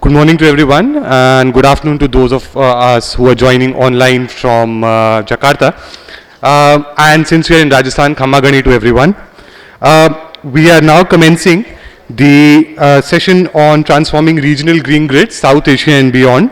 Good morning to everyone and good afternoon to those of us who are joining online from Jakarta. And since we are in Rajasthan, Khamma Gani to everyone. We are now commencing the session on transforming regional green grids, South Asia and beyond.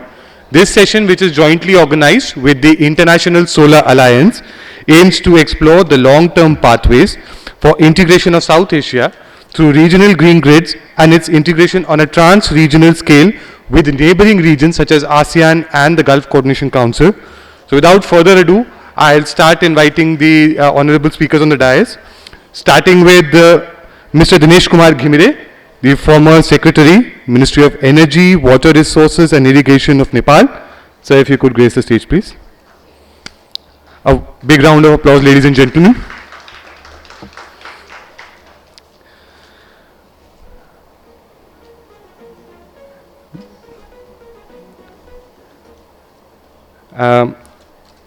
This session, which is jointly organized with the International Solar Alliance, aims to explore the long-term pathways for integration of South Asia through regional green grids and its integration on a trans-regional scale with neighboring regions such as ASEAN and the Gulf Coordination Council. So without further ado, I'll start inviting the honorable speakers on the dais, starting with Mr. Dinesh Kumar Ghimire, the former Secretary, Ministry of Energy, Water Resources and Irrigation of Nepal. Sir, if you could grace the stage, please. A big round of applause, ladies and gentlemen.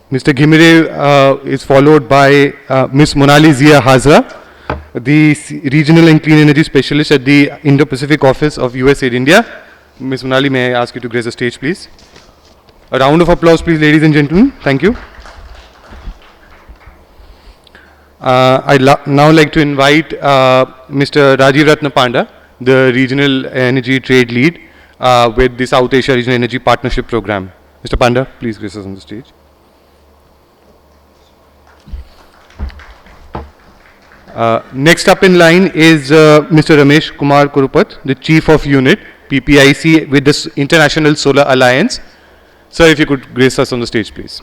Mr. Ghimire is followed by Ms. Monali Zia Hazra, the Regional and Clean Energy Specialist at the Indo-Pacific Office of USAID India. Ms. Monali, may I ask you to grace the stage, please? A round of applause, please, ladies and gentlemen. Thank you. I'd now like to invite Mr. Rajiv Ratna Panda, the Regional Energy Trade Lead with the South Asia Regional Energy Partnership Program. Mr. Panda, please grace us on the stage. Next up in line is Mr. Ramesh Kumar Kurupat, the Chief of Unit, PPIC with the International Solar Alliance. Sir, if you could grace us on the stage, please.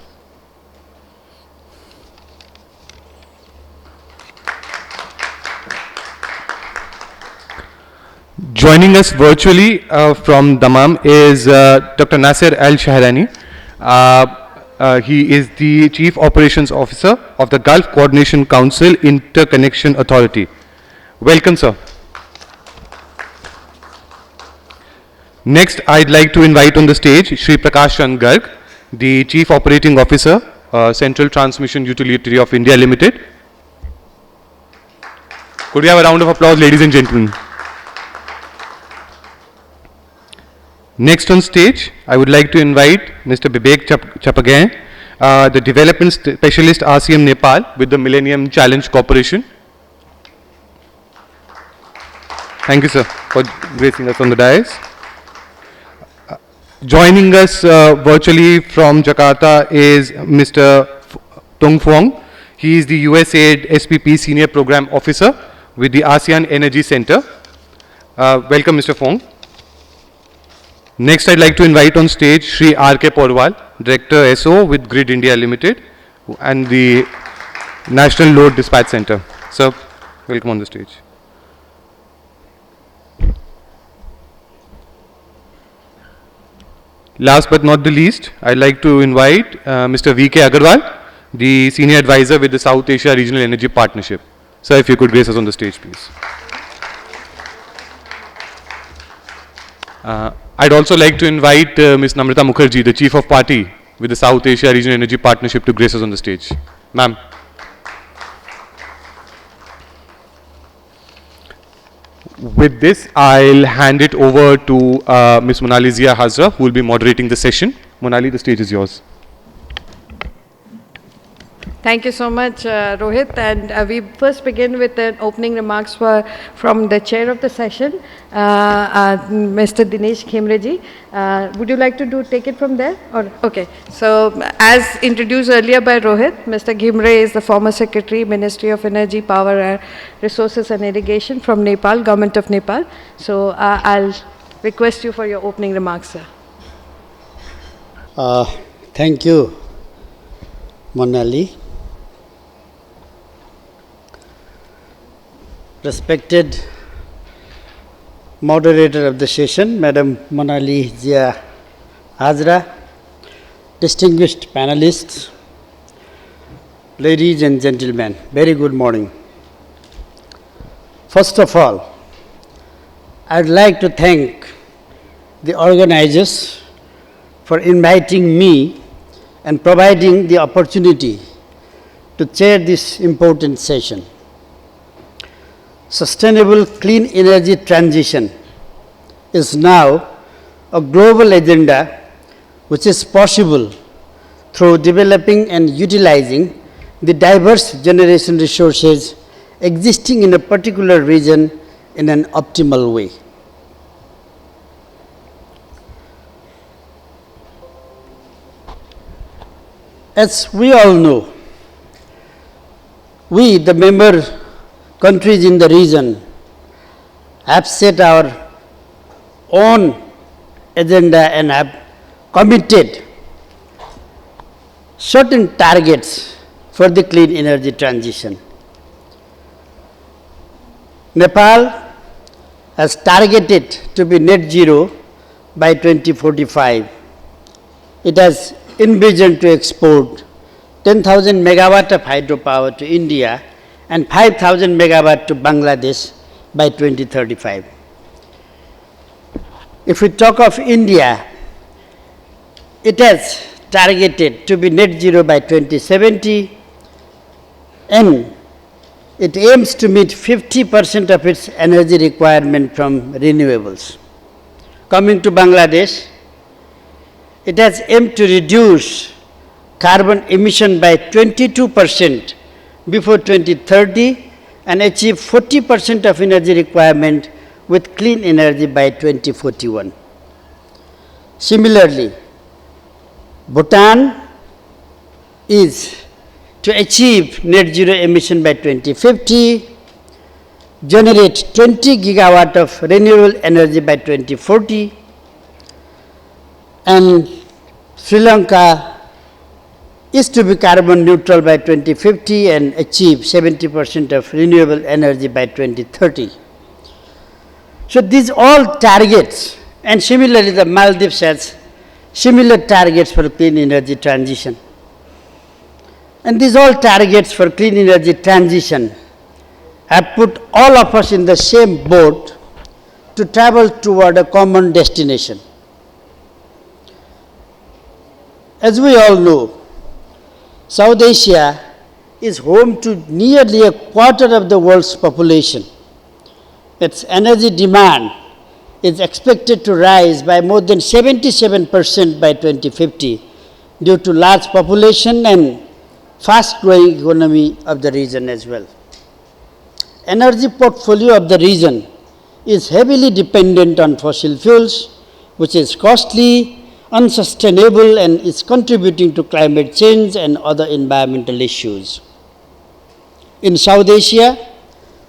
Joining us virtually from Dammam is Dr. Nasser Al-Shahrani. He is the Chief Operations Officer of the Gulf Coordination Council Interconnection Authority. Welcome, sir. Next, I'd like to invite on the stage Shri Prakash Chand Garg, the Chief Operating Officer, Central Transmission Utility of India Limited. Could we have a round of applause, ladies and gentlemen? Next on stage, I would like to invite Mr. Bibek Chapagain, the Development Specialist RCM Nepal with the Millennium Challenge Corporation. Thank you, sir, for gracing us on the dais. Joining us virtually from Jakarta is Mr. Tung Fuong. He is the USAID SPP Senior Program Officer with the ASEAN Energy Center. Welcome, Mr. Fuong. Next, I'd like to invite on stage Shri R.K. Porwal, Director SO with Grid India Limited and the National Load Dispatch Center. Sir, welcome on the stage. Last but not the least, I'd like to invite Mr. V.K. Agarwal, the Senior Advisor with the South Asia Regional Energy Partnership. Sir, if you could grace us on the stage, please. I'd also like to invite Ms. Namrata Mukherjee, the Chief of Party with the South Asia Regional Energy Partnership, to grace us on the stage. Ma'am. With this, I'll hand it over to Ms. Monali Zia Hazra, who will be moderating the session. Monali, the stage is yours. Thank you so much, Rohit. And we first begin with an opening remarks from the chair of the session, Mr. Dinesh Ghimire. Would you like to take it from there? Or, okay. So, as introduced earlier by Rohit, Mr. Ghimire is the former Secretary, Ministry of Energy, Power Resources and Irrigation from Nepal, Government of Nepal. So, I'll request you for your opening remarks, sir. Thank you, Monali. Respected moderator of the session, Madam Monali Zia Hazra, distinguished panelists, ladies and gentlemen, very good morning. First of all, I'd like to thank the organizers for inviting me and providing the opportunity to chair this important session. Sustainable clean energy transition is now a global agenda which is possible through developing and utilizing the diverse generation resources existing in a particular region in an optimal way. As we all know, we, the member countries in the region, have set our own agenda and have committed certain targets for the clean energy transition. Nepal has targeted to be net zero by 2045. It has envisioned to export 10,000 megawatt of hydropower to India and 5,000 megawatt to Bangladesh by 2035. If we talk of India, it has targeted to be net zero by 2070 and it aims to meet 50% of its energy requirement from renewables. Coming to Bangladesh, it has aimed to reduce carbon emission by 22% before 2030 and achieve 40% of energy requirement with clean energy by 2041. Similarly, Bhutan is to achieve net zero emission by 2050, generate 20 gigawatt of renewable energy by 2040, and Sri Lanka is to be carbon neutral by 2050 and achieve 70% of renewable energy by 2030. So these all targets, and similarly the Maldives has similar targets for clean energy transition. And these all targets for clean energy transition have put all of us in the same boat to travel toward a common destination. As we all know, South Asia is home to nearly a quarter of the world's population. Its energy demand is expected to rise by more than 77% by 2050 due to large population and fast-growing economy of the region as well. Energy portfolio of the region is heavily dependent on fossil fuels, which is costly, unsustainable, and is contributing to climate change and other environmental issues. In South Asia,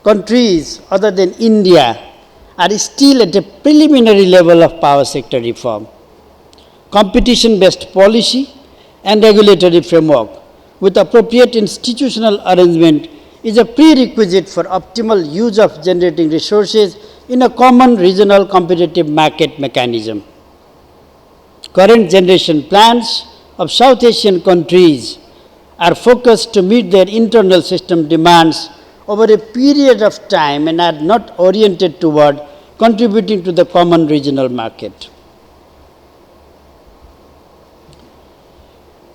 countries other than India are still at a preliminary level of power sector reform. Competition-based policy and regulatory framework with appropriate institutional arrangement is a prerequisite for optimal use of generating resources in a common regional competitive market mechanism. Current generation plans of South Asian countries are focused to meet their internal system demands over a period of time and are not oriented toward contributing to the common regional market.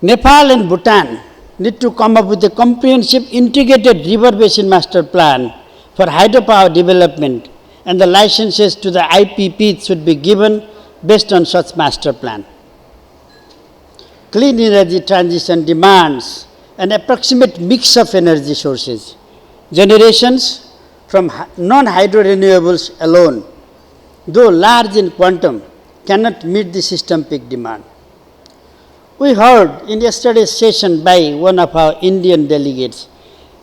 Nepal and Bhutan need to come up with a comprehensive integrated river basin master plan for hydropower development, and the licenses to the IPP should be given based on such master plan. Clean energy transition demands an approximate mix of energy sources. Generations from non-hydro renewables alone, though large in quantum, cannot meet the system peak demand. We heard in yesterday's session by one of our Indian delegates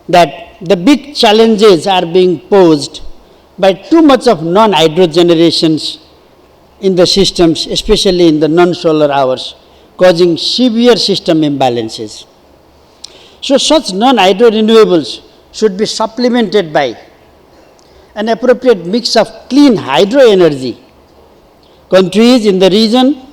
that the big challenges are being posed by too much of non-hydro generations in the systems, especially in the non-solar hours, causing severe system imbalances. So such non-hydro renewables should be supplemented by an appropriate mix of clean hydro energy. Countries in the region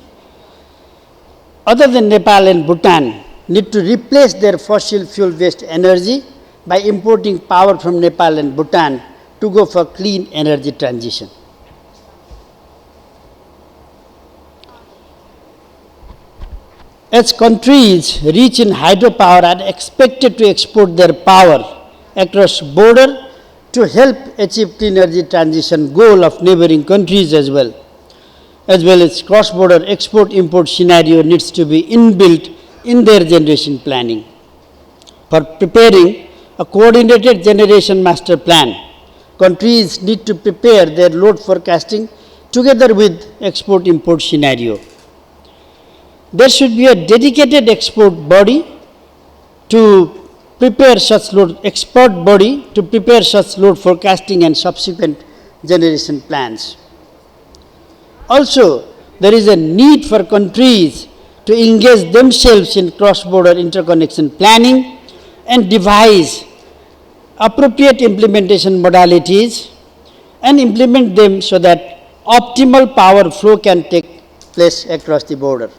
other than Nepal and Bhutan need to replace their fossil fuel-based energy by importing power from Nepal and Bhutan to go for clean energy transition. As countries rich in hydropower are expected to export their power across border to help achieve clean energy transition goal of neighboring countries as well. as well as cross-border export-import scenario needs to be inbuilt in their generation planning. For preparing a coordinated generation master plan, countries need to prepare their load forecasting together with export-import scenario. There should be a dedicated export body to prepare such load, export body to prepare such load forecasting and subsequent generation plans. Also, there is a need for countries to engage themselves in cross-border interconnection planning and devise appropriate implementation modalities and implement them so that optimal power flow can take place across the border.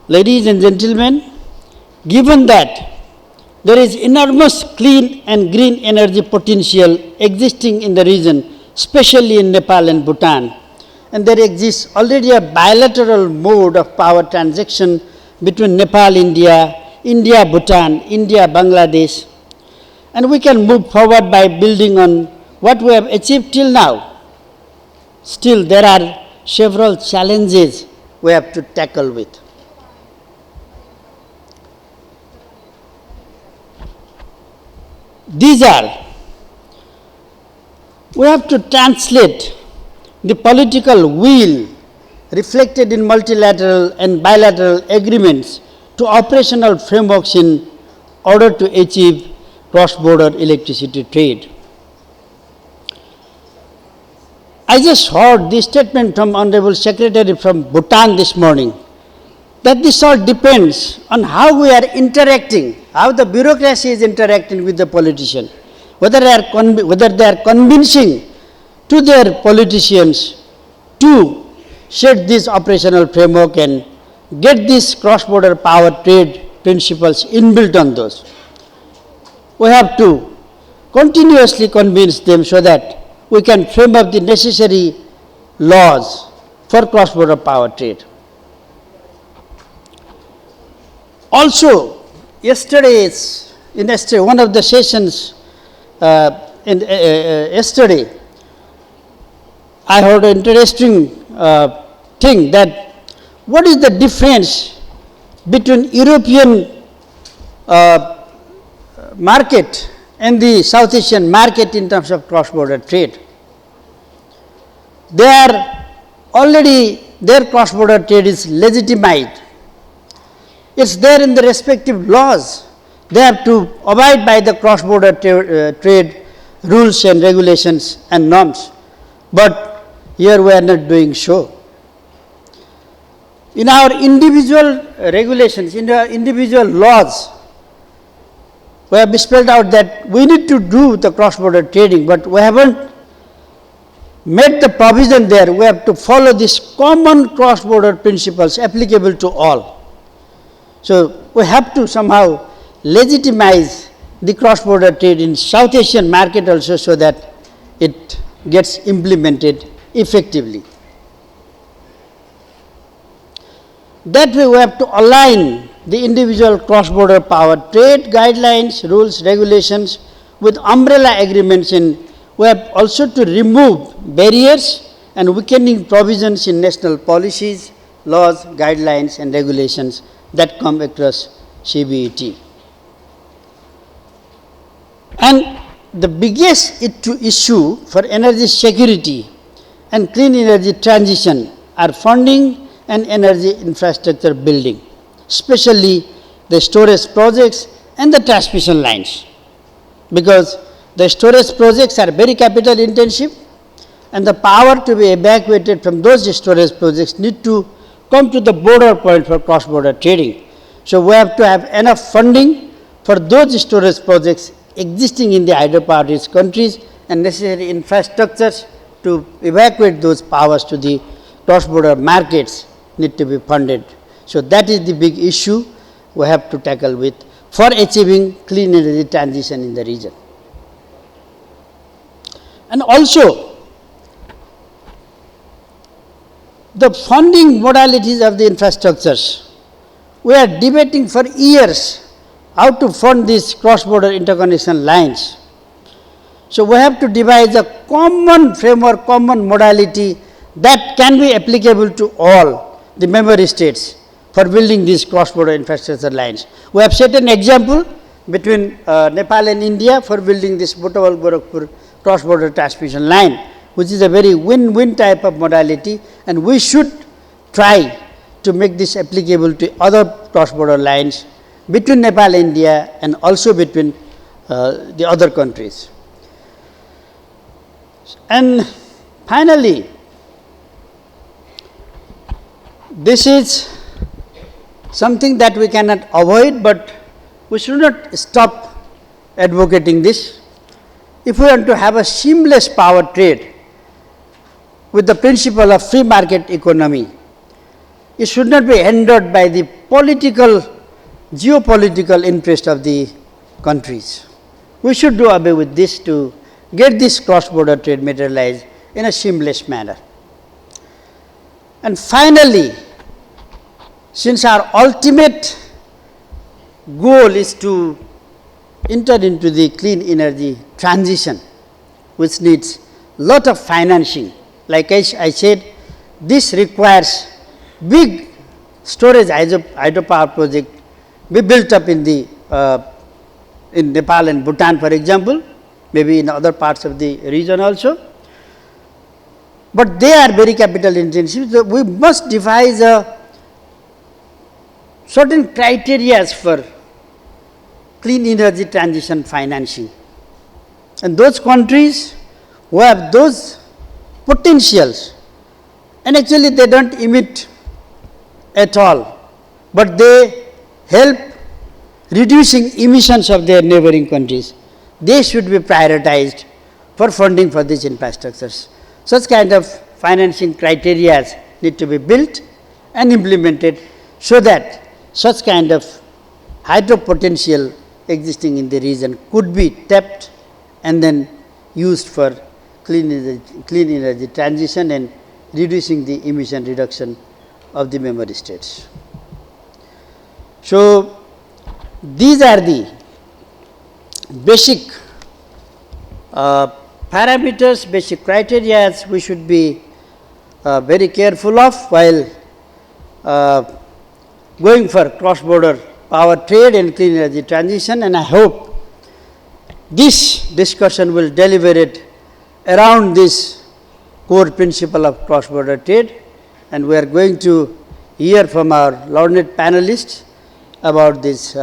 Ladies and gentlemen, given that there is enormous clean and green energy potential existing in the region, especially in Nepal and Bhutan, and there exists already a bilateral mode of power transaction between Nepal, India, India, Bhutan, India, Bangladesh, and we can move forward by building on what we have achieved till now. Still, there are several challenges we have to tackle with. These are, we have to translate the political will reflected in multilateral and bilateral agreements to operational frameworks in order to achieve cross-border electricity trade. I just heard the statement from Honorable Secretary from Bhutan this morning that this all depends on how we are interacting, how the bureaucracy is interacting with the politician, whether they are convincing to their politicians to set this operational framework and get these cross-border power trade principles inbuilt on those. We have to continuously convince them so that we can frame up the necessary laws for cross-border power trade. Also, yesterday, one of the sessions yesterday, I heard an interesting thing that what is the difference between European market and the South Asian market in terms of cross-border trade. They are already, their cross-border trade is legitimate. It's there in the respective laws. They have to abide by the cross-border trade rules and regulations and norms. But here we are not doing so. In our individual regulations, in our individual laws, we have spelled out that we need to do the cross-border trading, but we haven't made the provision there. We have to follow these common cross-border principles applicable to all. So we have to somehow legitimize the cross-border trade in South Asian market also so that it gets implemented effectively. That way we have to align the individual cross-border power trade guidelines, rules, regulations with umbrella agreements in. We have also to remove barriers and weakening provisions in national policies, laws, guidelines and regulations that come across CBET. And the biggest issue for energy security and clean energy transition are funding and energy infrastructure building, especially the storage projects and the transmission lines, because the storage projects are very capital intensive and the power to be evacuated from those storage projects need to come to the border point for cross-border trading. So we have to have enough funding for those storage projects existing in the hydropower-rich countries and necessary infrastructures to evacuate those powers to the cross-border markets need to be funded. So that is the big issue we have to tackle with for achieving clean energy transition in the region. And also, the funding modalities of the infrastructures, we are debating for years how to fund these cross-border interconnection lines. So we have to devise a common framework, common modality that can be applicable to all the member states for building these cross-border infrastructure lines. We have set an example between Nepal and India for building this Butawal-Gorakhpur cross-border transmission line, which is a very win-win type of modality, and we should try to make this applicable to other cross-border lines between Nepal and India and also between the other countries. And finally, this is something that we cannot avoid, but we should not stop advocating this. If we want to have a seamless power trade with the principle of free market economy, it should not be hindered by the political, geopolitical interest of the countries. We should do away with this to get this cross-border trade materialized in a seamless manner. And finally, since our ultimate goal is to enter into the clean energy transition, which needs lot of financing, like I said, this requires big storage hydropower project be built up in the in Nepal and Bhutan, for example, maybe in other parts of the region also. But they are very capital intensive, so we must devise a certain criteria for clean energy transition financing. And those countries who have those potentials, and actually they don't emit at all, but they help reducing emissions of their neighboring countries, they should be prioritized for funding for these infrastructures. Such kind of financing criteria need to be built and implemented so that such kind of hydro potential existing in the region could be tapped and then used for clean energy transition and reducing the emission reduction of the member states. So, these are the basic parameters, basic criteria we should be very careful of while going for cross-border power trade and clean energy transition, and I hope this discussion will deliberate around this core principle of cross-border trade, and we are going to hear from our learned panelists about this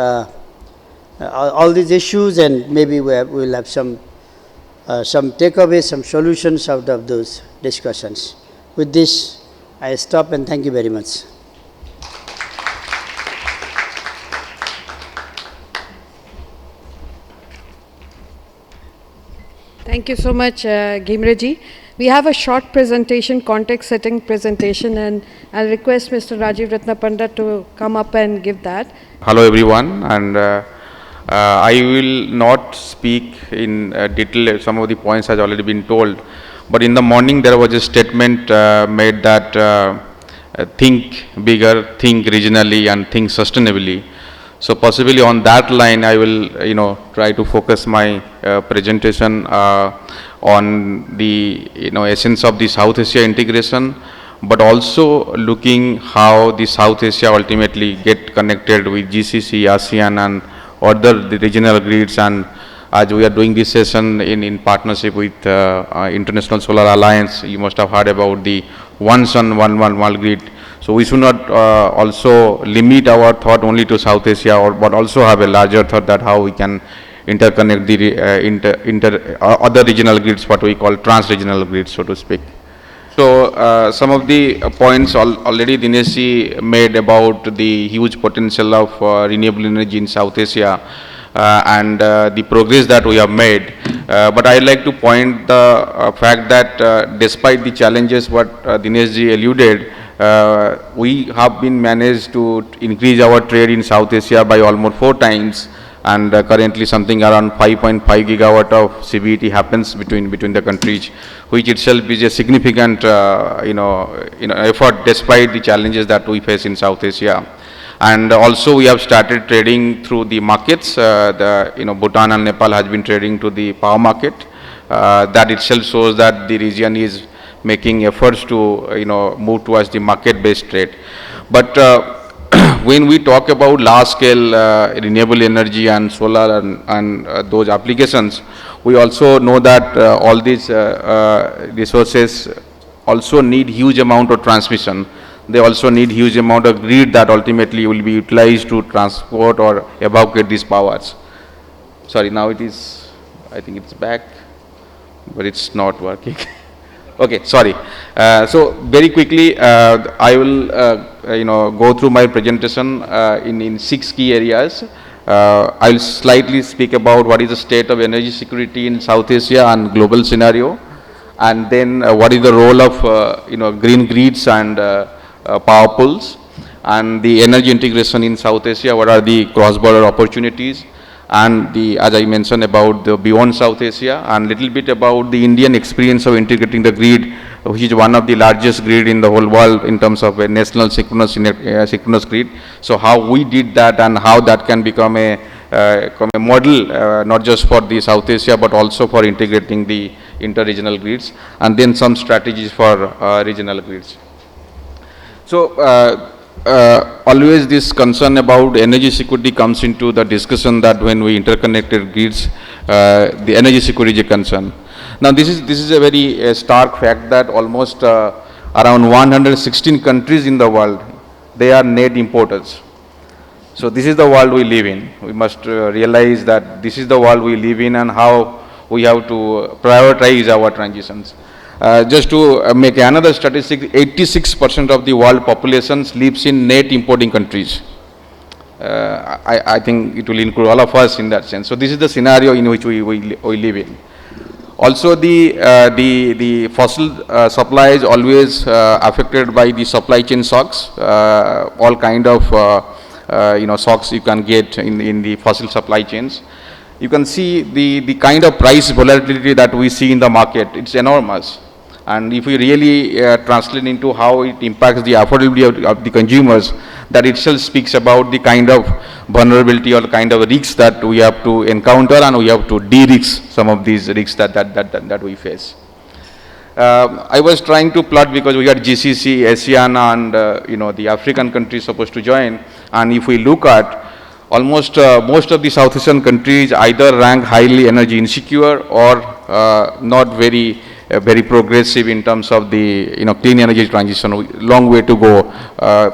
all these issues, and maybe we will have some takeaways, some solutions out of those discussions. With this, I stop and thank you very much. Thank you so much, Ghimreji. We have a short presentation, context-setting presentation, and I'll request Mr. Rajiv Ratna Pandit to come up and give that. Hello everyone, and I will not speak in detail. Some of the points has already been told, but in the morning there was a statement made that think bigger, think regionally, and think sustainably. So possibly on that line, I will try to focus my presentation on the essence of the South Asia integration, but also looking how the South Asia ultimately get connected with GCC, ASEAN, and other the regional grids. And as we are doing this session in partnership with International Solar Alliance, you must have heard about the One Sun, One World grid. So we should not also limit our thought only to South Asia, but also have a larger thought that how we can interconnect the other regional grids, what we call trans-regional grids, so to speak. So some of the points already Dinesh made about the huge potential of renewable energy in South Asia and the progress that we have made. But I like to point the fact that despite the challenges what Dinesh alluded, we have been managed to increase our trade in South Asia by almost 4 times, and currently something around 5.5 gigawatt of CBET happens between the countries, which itself is a significant effort despite the challenges that we face in South Asia. And also we have started trading through the markets. Bhutan and Nepal has been trading to the power market, that itself shows that the region is making efforts to, move towards the market-based trade. But when we talk about large-scale renewable energy and solar and those applications, we also know that all these resources also need huge amount of transmission. They also need huge amount of grid that ultimately will be utilized to transport or evacuate these powers. Sorry, now it is, I think it's back, but it's not working. Okay, sorry. So very quickly, I will, go through my presentation in 6 key areas. I'll slightly speak about what is the state of energy security in South Asia and global scenario, and then what is the role of, green grids and power pools, and the energy integration in South Asia, what are the cross-border opportunities, and as I mentioned about the beyond South Asia, and little bit about the Indian experience of integrating the grid, which is one of the largest grid in the whole world in terms of a national synchronous grid. So how we did that and how that can become a model, not just for the South Asia, but also for integrating the inter-regional grids, and then some strategies for regional grids. So always this concern about energy security comes into the discussion, that when we interconnected grids, the energy security is a concern. Now this is a very stark fact that almost around 116 countries in the world, they are net importers. So this is the world we live in. We must realize that this is the world we live in and how we have to prioritize our transitions. Just to make another statistic, 86% of the world population lives in net importing countries. I think it will include all of us in that sense. So this is the scenario in which we live in. Also, the fossil supply is always affected by the supply chain shocks. All kind of shocks you can get in the fossil supply chains. You can see the kind of price volatility that we see in the market. It's enormous. And if we really translate into how it impacts the affordability of the consumers, that itself speaks about the kind of vulnerability or the kind of risks that we have to encounter, and we have to de-risk some of these risks that we face. I was trying to plot, because we had GCC, ASEAN, and the African countries supposed to join, and if we look at almost most of the South Asian countries either rank highly energy insecure or not very progressive in terms of the clean energy transition. Long way to go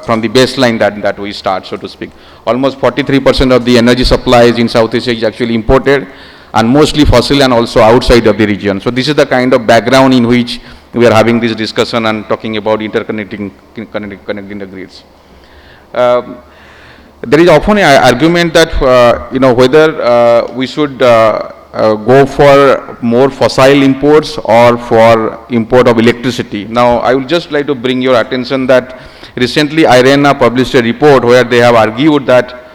from the baseline that we start, so to speak. Almost 43% of the energy supplies in South Asia is actually imported, and mostly fossil and also outside of the region. So this is the kind of background in which we are having this discussion and talking about connecting the grids. There is often an argument that whether we should go for more fossil imports or for import of electricity. Now, I would just like to bring your attention that recently IRENA published a report where they have argued that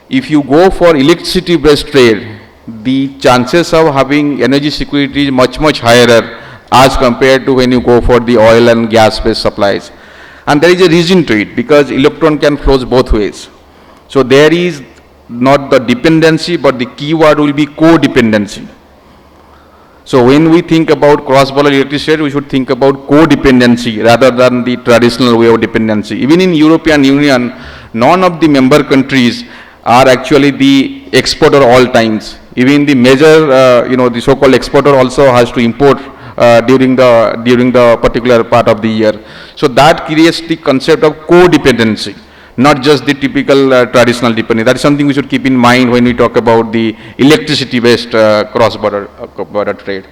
if you go for electricity-based trade, the chances of having energy security is much higher as compared to when you go for the oil and gas-based supplies. And there is a reason to it, because electron can flow both ways. So there is not the dependency, but the key word will be codependency. So when we think about cross-border electricity, we should think about codependency rather than the traditional way of dependency. Even in European Union, none of the member countries are actually the exporter all times. Even the major, the so-called exporter also has to import during the particular part of the year. So that creates the concept of codependency, not just the typical traditional dependency. That is something we should keep in mind when we talk about the electricity-based cross-border trade.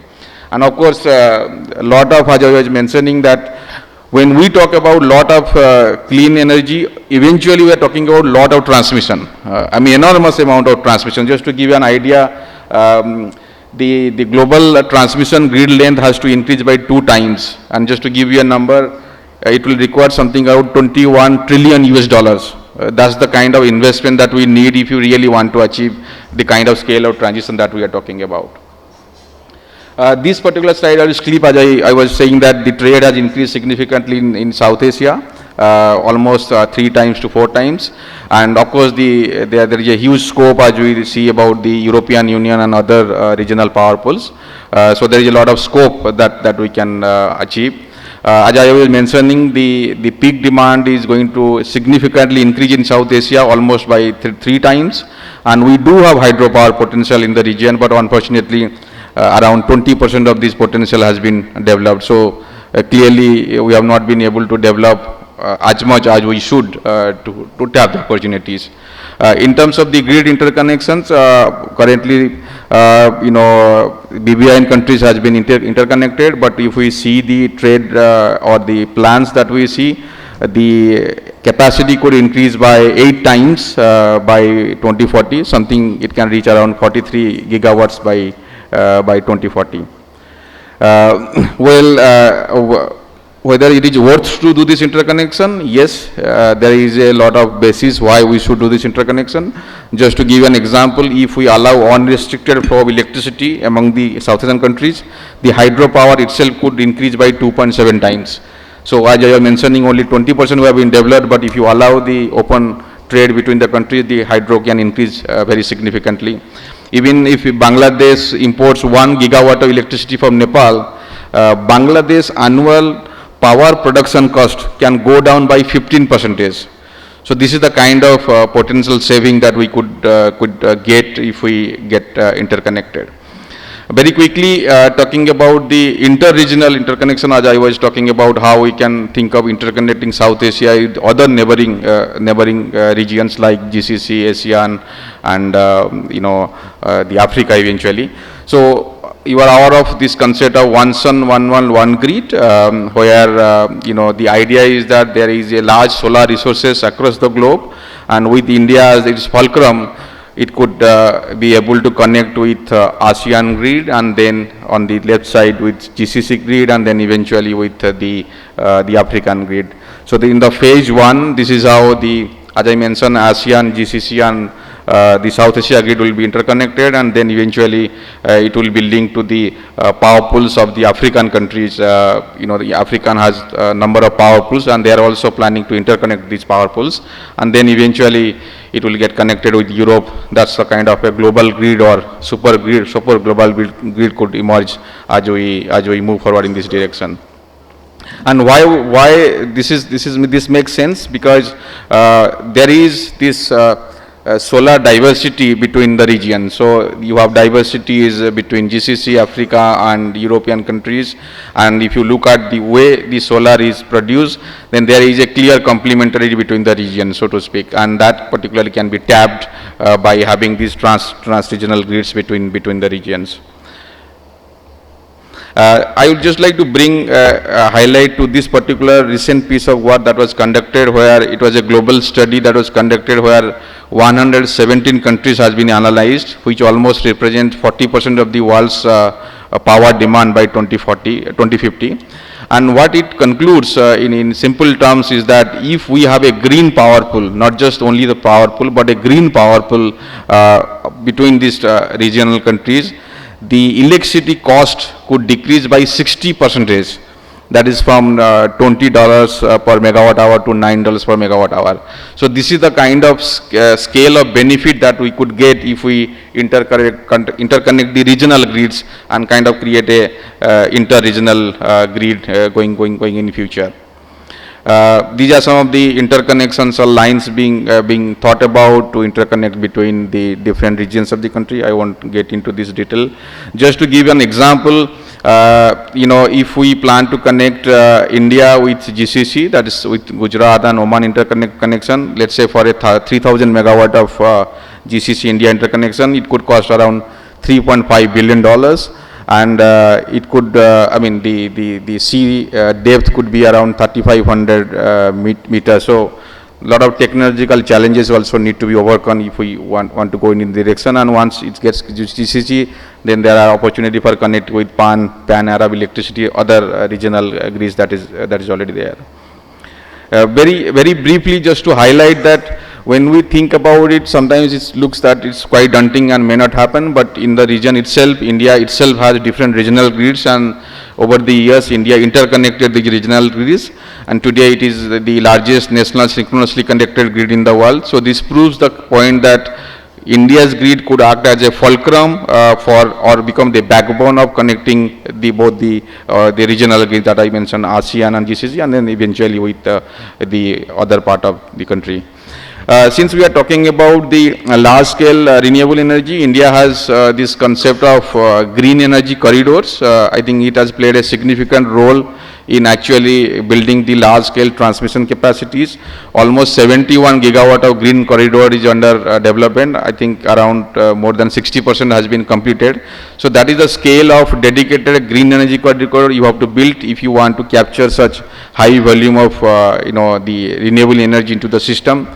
And of course, a lot of, as I was mentioning, that when we talk about lot of clean energy, eventually we are talking about lot of transmission. Enormous amount of transmission. Just to give you an idea, the global transmission grid length has to increase by 2 times. And just to give you a number, it will require something around 21 trillion US dollars. That's the kind of investment that we need if you really want to achieve the kind of scale of transition that we are talking about. This particular slide I will skip, as I was saying that the trade has increased significantly in South Asia. almost 3 times to 4 times. And of course, there is a huge scope as we see about the European Union and other regional power pools. So there is a lot of scope that we can achieve. As I was mentioning, the peak demand is going to significantly increase in South Asia almost by 3 times. And we do have hydropower potential in the region, but unfortunately, around 20% of this potential has been developed. So clearly, we have not been able to develop as much as we should to tap the opportunities. In terms of the grid interconnections, currently, BBI countries has been interconnected, but if we see the trade or the plans that we see, the capacity could increase by 8 times by 2040, something it can reach around 43 gigawatts by 2040. Whether it is worth to do this interconnection, yes, there is a lot of basis why we should do this interconnection. Just to give an example, if we allow unrestricted flow of electricity among the South Asian countries, the hydropower itself could increase by 2.7 times. So as I was mentioning, only 20% have been developed, but if you allow the open trade between the countries, the hydro can increase very significantly. Even if Bangladesh imports 1 gigawatt of electricity from Nepal, Bangladesh annual power production cost can go down by 15%. So this is the kind of potential saving that we could get if we get interconnected. Very quickly, talking about the inter-regional interconnection, as I was talking about how we can think of interconnecting South Asia with other neighboring regions like GCC, ASEAN, and the Africa eventually. So you are aware of this concept of one sun, one grid, where the idea is that there is a large solar resources across the globe, and with India as its fulcrum, it could be able to connect with ASEAN grid, and then on the left side with GCC grid, and then eventually with the African grid. So in the phase 1, this is how as I mentioned, ASEAN, GCC, and the South Asia grid will be interconnected, and then eventually it will be linked to the power pools of the African countries. The African has a number of power pools, and they are also planning to interconnect these power pools, and then eventually it will get connected with Europe. That's a kind of a global grid or super global grid could emerge as we move forward in this direction. And why this makes sense? Because there is this solar diversity between the regions. So you have diversities between GCC, Africa, and European countries. And if you look at the way the solar is produced, then there is a clear complementarity between the regions, so to speak. And that particularly can be tapped by having these trans-regional grids between the regions. I would just like to bring a highlight to this particular recent piece of work that was conducted, where it was a global study that was conducted where 117 countries has been analyzed, which almost represent 40% of the world's power demand by 2050. And what it concludes in simple terms is that if we have a green power pool, not just only the power pool, but a green power pool between these regional countries, the electricity cost could decrease by 60%. That is from $20 per megawatt hour to $9 per megawatt hour. So this is the kind of scale of benefit that we could get if we interconnect the regional grids and kind of create a inter-regional grid going in future. These are some of the interconnections or lines being thought about to interconnect between the different regions of the country. I won't get into this detail. Just to give an example, if we plan to connect India with GCC, that is with Gujarat and Oman connection, let's say for a 3,000 megawatt of GCC India interconnection, it could cost around $3.5 billion. And it could, the sea depth could be around 3,500 meters. So a lot of technological challenges also need to be overcome if we want to go in the direction. And once it gets GCC, then there are opportunity for connect with pan-Arab electricity, other regional grids that is already there. Very briefly, just to highlight that when we think about it, sometimes it looks that it's quite daunting and may not happen, but in the region itself, India itself has different regional grids, and over the years, India interconnected the regional grids, and today it is the largest national synchronously connected grid in the world. So this proves the point that India's grid could act as a fulcrum or become the backbone of connecting both the regional grid that I mentioned, ASEAN and GCC, and then eventually with the other part of the country. Since we are talking about the large-scale renewable energy, India has this concept of green energy corridors. I think it has played a significant role in actually building the large-scale transmission capacities. Almost 71 gigawatt of green corridor is under development. I think around more than 60% has been completed. So that is the scale of dedicated green energy corridor you have to build if you want to capture such high volume of the renewable energy into the system.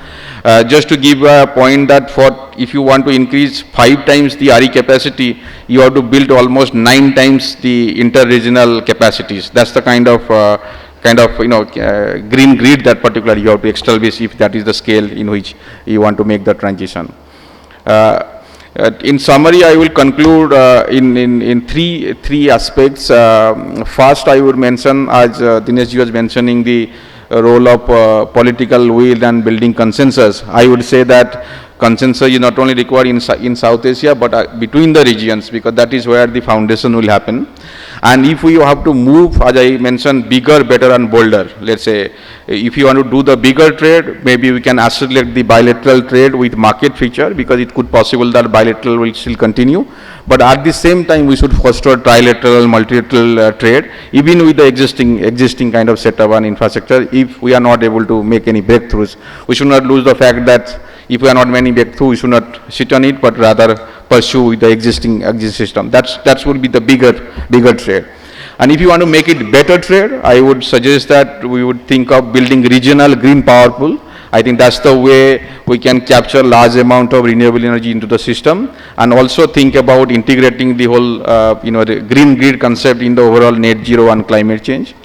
Just to give a point that if you want to increase 5 times the RE capacity, you have to build almost 9 times the inter-regional capacities. That's the kind of green grid that particularly you have to establish if that is the scale in which you want to make the transition. In summary, I will conclude in three aspects. First, I would mention, as Dinesh ji was mentioning, the role of political will and building consensus. I would say that consensus is not only required in South Asia, but between the regions, because that is where the foundation will happen. And if we have to move, as I mentioned, bigger, better and bolder, let's say, if you want to do the bigger trade, maybe we can accelerate the bilateral trade with market feature, because it could possible that bilateral will still continue. But at the same time, we should foster trilateral, multilateral trade, even with the existing kind of setup and infrastructure. If we are not able to make any breakthroughs, we should not lose the fact that if we are not making breakthrough, we should not sit on it, but rather pursue the existing system. That would be the bigger trade. And if you want to make it better trade, I would suggest that we would think of building regional green power pool. I think that's the way we can capture large amount of renewable energy into the system, and also think about integrating the whole the green grid concept in the overall net zero and climate change.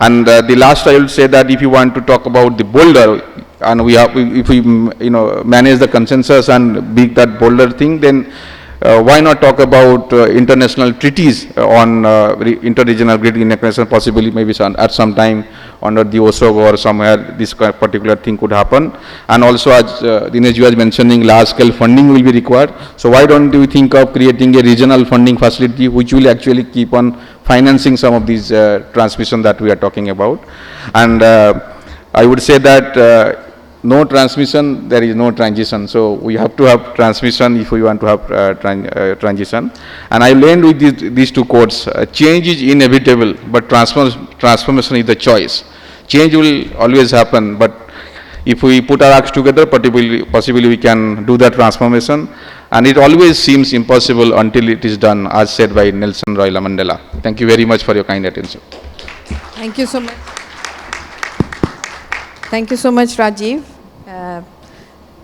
And the last, I will say that if you want to talk about the bolder, and if we manage the consensus and big that bolder thing, then why not talk about international treaties on inter-regional grid interconnection, possibly maybe at some time under the OSOG or somewhere this particular thing could happen. And also, as Dinesh ji was mentioning, large-scale funding will be required. So why don't we think of creating a regional funding facility which will actually keep on financing some of these transmission that we are talking about. And I would say that no transmission, there is no transition. So we have to have transmission if we want to have transition. And I will end with these two quotes. Change is inevitable, but transformation is the choice. Change will always happen, but if we put our acts together, possibly we can do that transformation. And it always seems impossible until it is done, as said by Nelson Mandela. Thank you very much for your kind attention. Thank you so much. Thank you so much, Rajiv.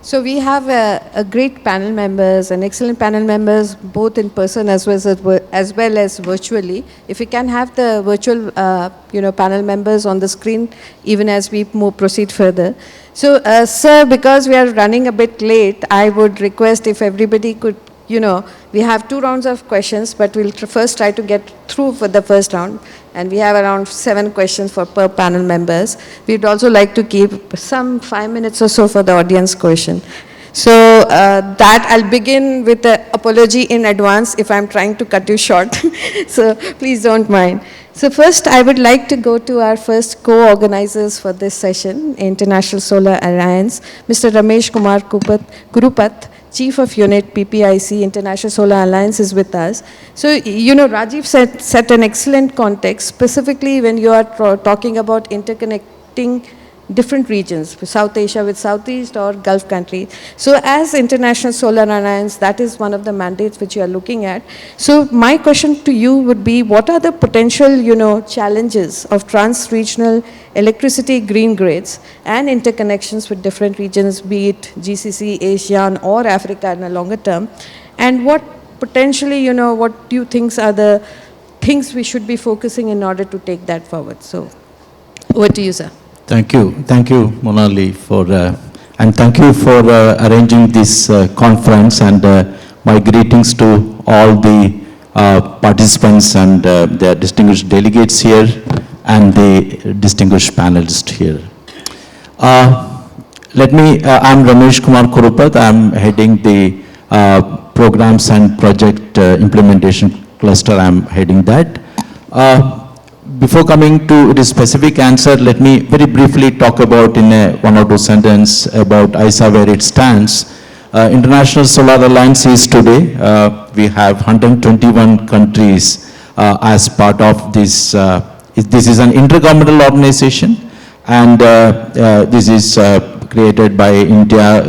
So we have a great panel members, and excellent panel members, both in person as well as virtually. If we can have the virtual, panel members on the screen, even as we proceed further. So, sir, because we are running a bit late, I would request if everybody could, we have 2 rounds of questions, but we'll first try to get through for the first round. And we have around 7 questions per panel members. We'd also like to keep some 5 minutes or so for the audience question. So that I'll begin with an apology in advance if I'm trying to cut you short. So please don't mind. So first, I would like to go to our first co-organizers for this session, International Solar Alliance, Mr. Ramesh Kumar Gurupat, Chief of Unit PPIC, International Solar Alliance, is with us. So, Rajiv set an excellent context, specifically when you are talking about interconnecting different regions, South Asia with Southeast or Gulf countries. So as International Solar Alliance, that is one of the mandates which you are looking at. So my question to you would be, what are the potential, challenges of trans-regional electricity green grids and interconnections with different regions, be it GCC, ASEAN or Africa in a longer term? And what potentially, what do you think are the things we should be focusing in order to take that forward? So over to you, sir. Thank you, Monali, for and thank you for arranging this conference, and my greetings to all the participants and the distinguished delegates here and the distinguished panelists here. I'm Ramesh Kumar Kurupat. I'm heading the programs and project implementation cluster. I'm heading that. Before coming to the specific answer, let me very briefly talk about in a one or two sentence about ISA, where it stands. International Solar Alliance is today, we have 121 countries as part of this. This is an intergovernmental organization, and this is created by India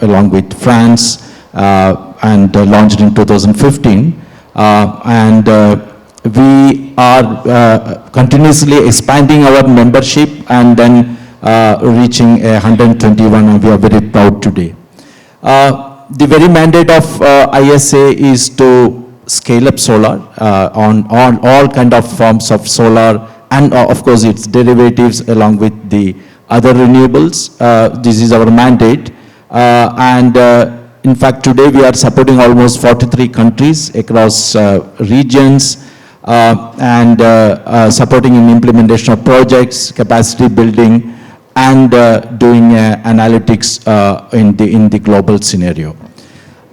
along with France and launched in 2015. We are continuously expanding our membership and then reaching 121, and we are very proud today. The very mandate of ISA is to scale up solar on all kind of forms of solar, and of course its derivatives along with the other renewables. This is our mandate, and in fact today we are supporting almost 43 countries across regions, and supporting in implementation of projects, capacity building, and doing analytics in the global scenario.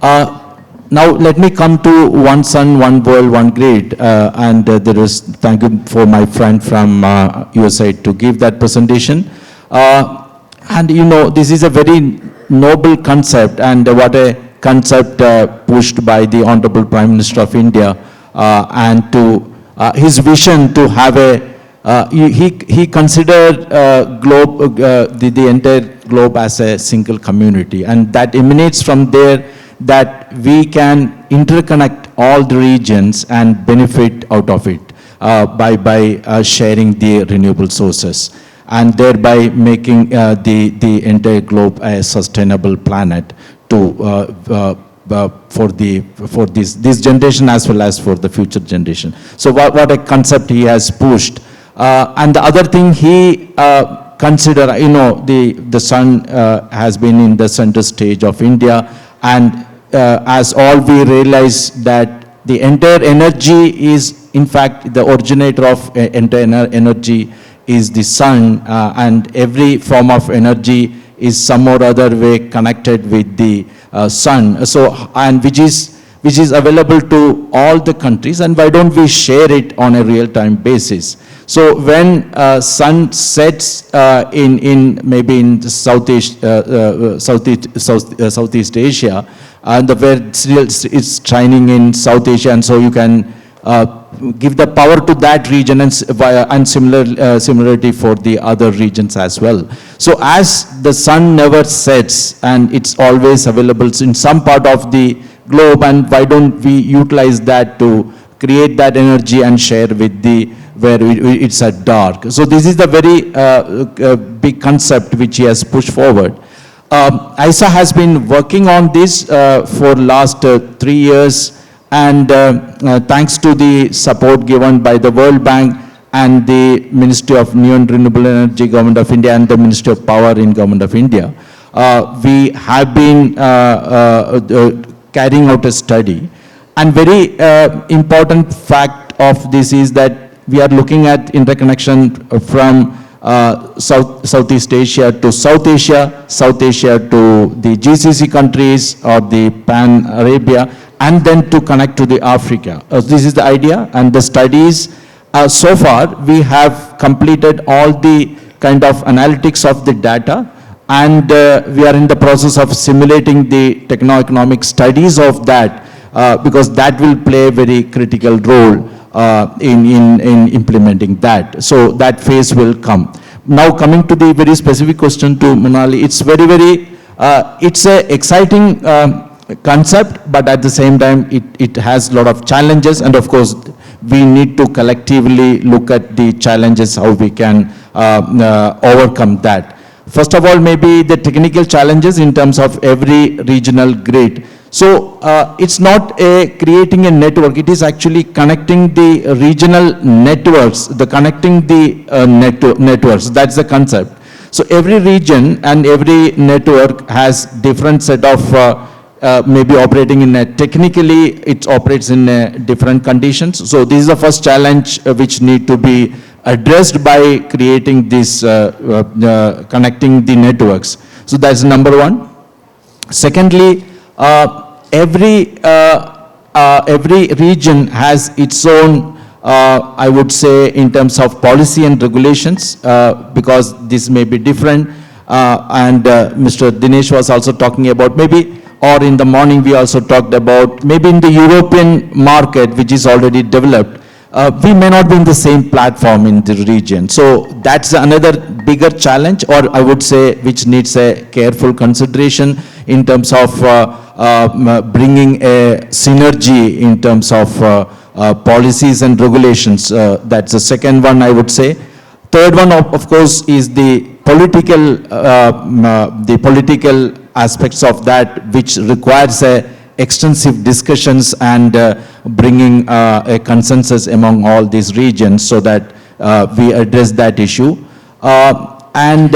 Now let me come to one sun, one world, one grid, and there is, thank you for my friend from USAID to give that presentation. And you know, this is a very noble concept, and what a concept pushed by the Honorable Prime Minister of India, and to his vision to have a, he considered the entire globe as a single community, and that emanates from there that we can interconnect all the regions and benefit out of it by sharing the renewable sources, and thereby making the entire globe a sustainable planet to for this generation as well as for the future generation. So what a concept he has pushed. And the other thing he consider, you know, the sun has been in the center stage of India, and as all we realize that the entire energy is, in fact, the originator of entire energy is the sun, and every form of energy is some or other way connected with the sun. So, and which is available to all the countries, and why don't we share it on a real-time basis? So when sun sets in maybe in Southeast Asia, and where it's shining in South Asia, and so you can give the power to that region, and similarity for the other regions as well. So as the sun never sets and it's always available in some part of the globe, and why don't we utilize that to create that energy and share with the where it's at dark. So this is the very big concept which he has pushed forward. ISA has been working on this for last 3 years, and thanks to the support given by the World Bank and the Ministry of New and Renewable Energy, Government of India, and the Ministry of Power in Government of India, we have been carrying out a study. And very important fact of this is that we are looking at interconnection from Southeast Asia to South Asia, South Asia to the GCC countries or the Pan-Arabia, and then to connect to the Africa. This is the idea, and the studies, so far we have completed all the kind of analytics of the data, and we are in the process of simulating the techno-economic studies of that, because that will play a very critical role in implementing that. So that phase will come. Now coming to the very specific question to Manali, it's very, it's a exciting concept, but at the same time it has a lot of challenges, and of course we need to collectively look at the challenges, how we can overcome that. First of all, maybe the technical challenges in terms of every regional grid. So it's not creating a network, it is actually connecting the regional networks, connecting the networks, that's the concept. So every region and every network has different set of maybe operating in a, technically it operates in different conditions. So this is the first challenge which need to be addressed by creating this, connecting the networks. So that's number one. Secondly, every region has its own, I would say, in terms of policy and regulations, because this may be different. And Mr. Dinesh was also talking about maybe, or in the morning we also talked about maybe in the European market, which is already developed, we may not be in the same platform in the region. So that's another bigger challenge, or I would say, which needs a careful consideration in terms of bringing a synergy in terms of policies and regulations. That's the second one, I would say. Third one, of course, is the political aspects of that, which requires extensive discussions and bringing a consensus among all these regions so that we address that issue. And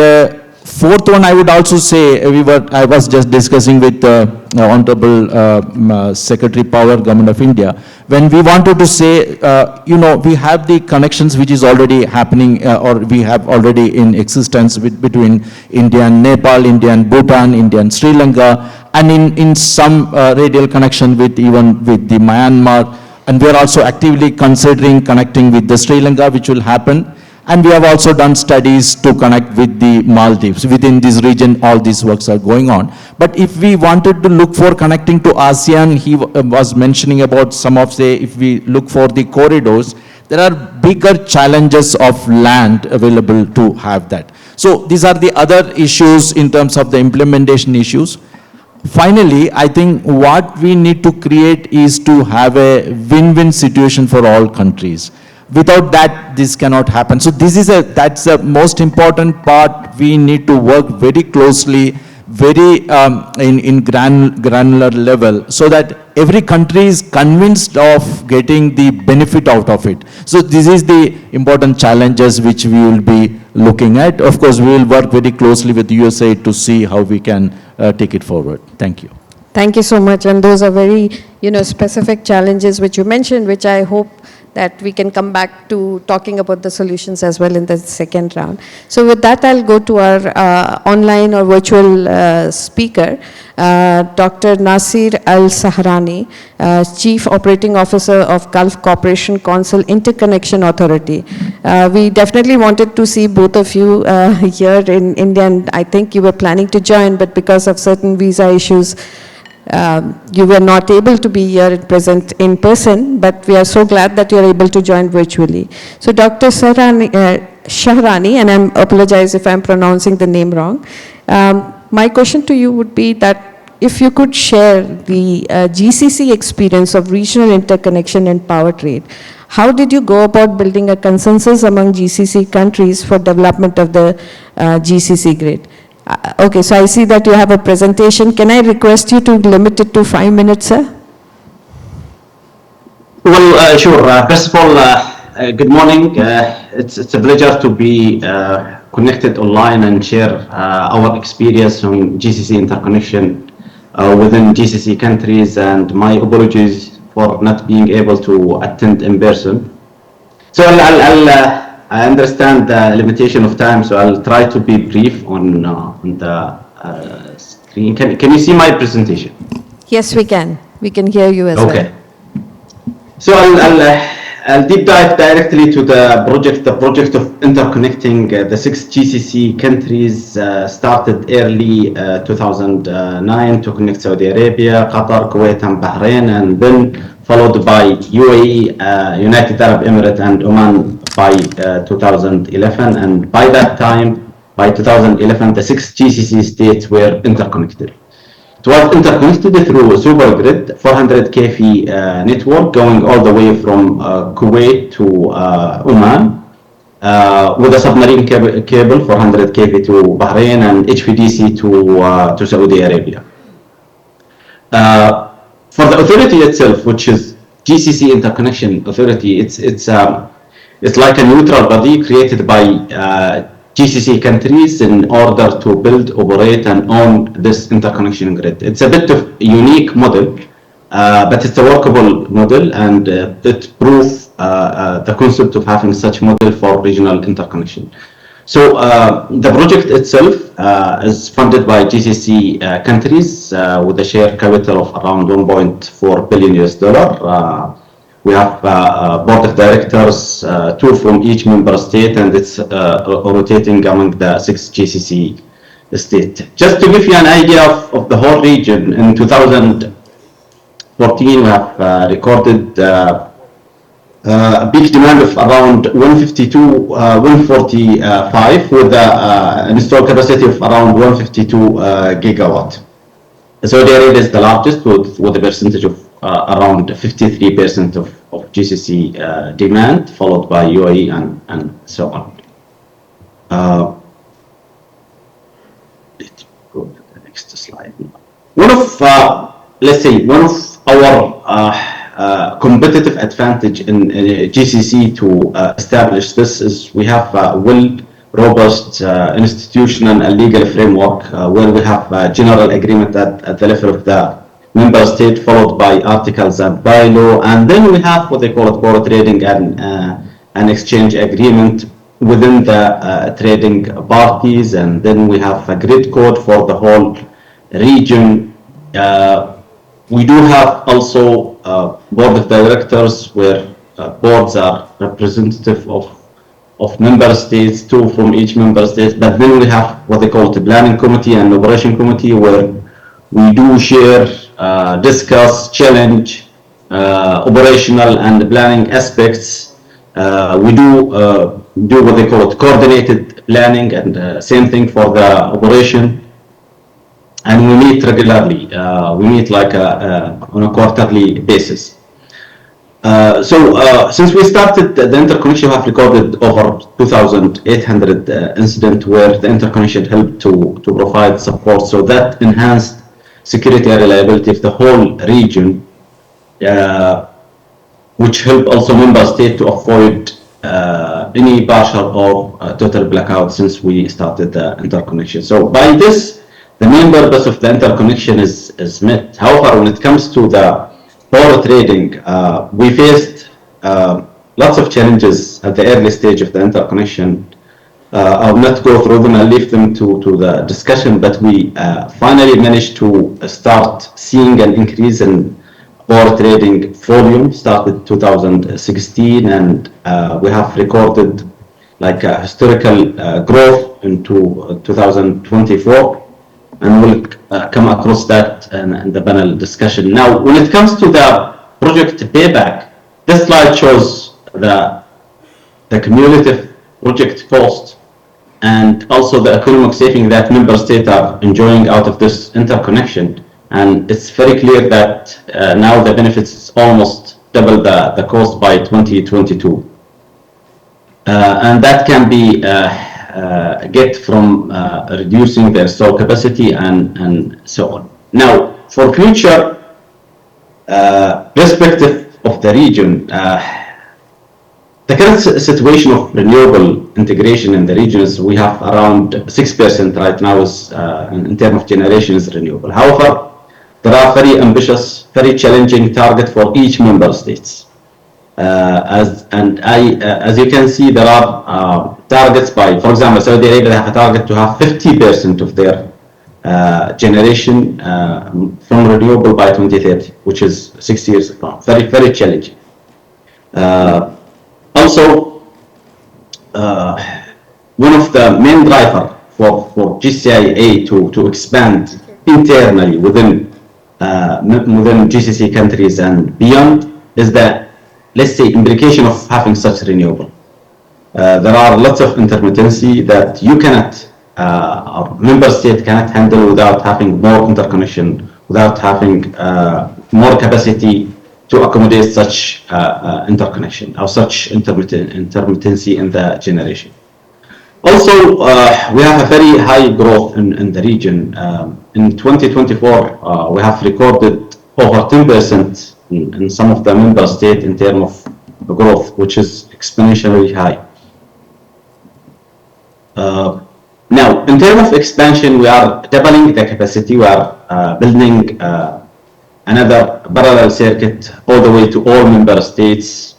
fourth one, I would also say, I was just discussing with Honorable Secretary Power, Government of India, when we wanted to say, we have the connections which is already happening, or we have already in existence between India and Nepal, India and Bhutan, India and Sri Lanka, and in some radial connection with even with the Myanmar, and we are also actively considering connecting with the Sri Lanka, which will happen. And we have also done studies to connect with the Maldives. Within this region, all these works are going on. But if we wanted to look for connecting to ASEAN, he was mentioning about some of, say, if we look for the corridors, there are bigger challenges of land available to have that. So these are the other issues in terms of the implementation issues. Finally, I think what we need to create is to have a win-win situation for all countries. Without that, this cannot happen. So this is that's the most important part. We need to work very closely, very in granular level, so that every country is convinced of getting the benefit out of it. So this is the important challenges which we will be looking at. Of course, we will work very closely with USAID to see how we can take it forward. Thank you. Thank you so much. And those are very, specific challenges which you mentioned, which I hope that we can come back to talking about the solutions as well in the second round. So with that, I'll go to our online or virtual speaker, Dr. Nasir Al-Sahrani, Chief Operating Officer of Gulf Cooperation Council Interconnection Authority. We definitely wanted to see both of you here in India, and I think you were planning to join, but because of certain visa issues, you were not able to be here and present in person, but we are so glad that you are able to join virtually. So Dr. Shahrani, and I apologize if I'm pronouncing the name wrong. My question to you would be that if you could share the GCC experience of regional interconnection and power trade, how did you go about building a consensus among GCC countries for development of the GCC grid? Okay, so I see that you have a presentation. Can I request you to limit it to 5 minutes, sir? Well, sure. First of all, good morning. It's a pleasure to be connected online and share our experience on GCC interconnection within GCC countries, and my apologies for not being able to attend in person. So I understand the limitation of time, so I'll try to be brief on the screen. Can you see my presentation? Yes, we can. We can hear you as well. Okay. So I'll deep dive directly to the project. The project of interconnecting the 6 GCC countries started early 2009 to connect Saudi Arabia, Qatar, Kuwait, and Bahrain, and then followed by UAE, United Arab Emirates, and Oman by 2011. And by that time, by 2011, the 6 GCC states were interconnected. It was interconnected through a super grid, 400 kV network going all the way from Kuwait to Oman, with a submarine cable 400 kV to Bahrain and HVDC to Saudi Arabia. For the authority itself, which is GCC Interconnection Authority, it's like a neutral body created by GCC countries in order to build, operate, and own this interconnection grid. It's a bit of a unique model, but it's a workable model, and it proves the concept of having such model for regional interconnection. So the project itself is funded by GCC countries with a share capital of around 1.4 billion US dollar. We have board of directors, 2 from each member state, and it's rotating among the 6 GCC states. Just to give you an idea of the whole region, in 2014 we have recorded a big demand of around 145 with an installed capacity of around 152 gigawatt. Saudi Arabia is the largest with a percentage of around 53% of GCC demand, followed by UAE and so on. Let's go to the next slide. One of, let's say, one of our competitive advantage in GCC to establish this is we have a robust institutional and legal framework where we have a general agreement at the level of the member state, followed by articles and bylaw, and then we have what they call it board trading and an exchange agreement within the trading parties, and then we have a grid code for the whole region. We do have also board of directors where boards are representative of member states, 2 from each member state, but then we have what they call the planning committee and operation committee where we do share, discuss, challenge operational and planning aspects. We do what they call it coordinated planning, and same thing for the operation. And we meet regularly. We meet like on a quarterly basis. Since we started the interconnection, we have recorded over 2,800 incidents where the interconnection helped to provide support. So that enhanced security and reliability of the whole region, which helped also member state to avoid any partial or total blackout since we started the interconnection. So by this, the main purpose of the interconnection is met. However, when it comes to the power trading, we faced lots of challenges at the early stage of the interconnection. I'll not go through them, I'll leave them to the discussion, but we finally managed to start seeing an increase in power trading volume, started 2016, and we have recorded like a historical growth into 2024. And we'll come across that in the panel discussion. Now, when it comes to the project payback, this slide shows the cumulative project cost and also the economic saving that member states are enjoying out of this interconnection. And it's very clear that now the benefits is almost double the cost by 2022. And that can be get from reducing the installed capacity and so on. Now, for future perspective of the region, the current situation of renewable integration in the region is we have around 6% right now is, in terms of generation is renewable. However, there are very ambitious, very challenging targets for each member states. As you can see, there are targets by, for example, Saudi Arabia have a target to have 50% of their generation from renewable by 2030, which is 6 years from. Very, very challenging. Also, one of the main drivers for GCIA to expand internally within GCC countries and beyond is that, let's say, implication of having such renewable. There are lots of intermittency that you cannot, our member state cannot handle without having more interconnection, without having more capacity to accommodate such interconnection or such intermittency in the generation. Also, we have a very high growth in the region. In 2024, we have recorded over 10% in some of the member states in terms of growth, which is exponentially high. Now, in terms of expansion, we are doubling the capacity. We are building another parallel circuit all the way to all member states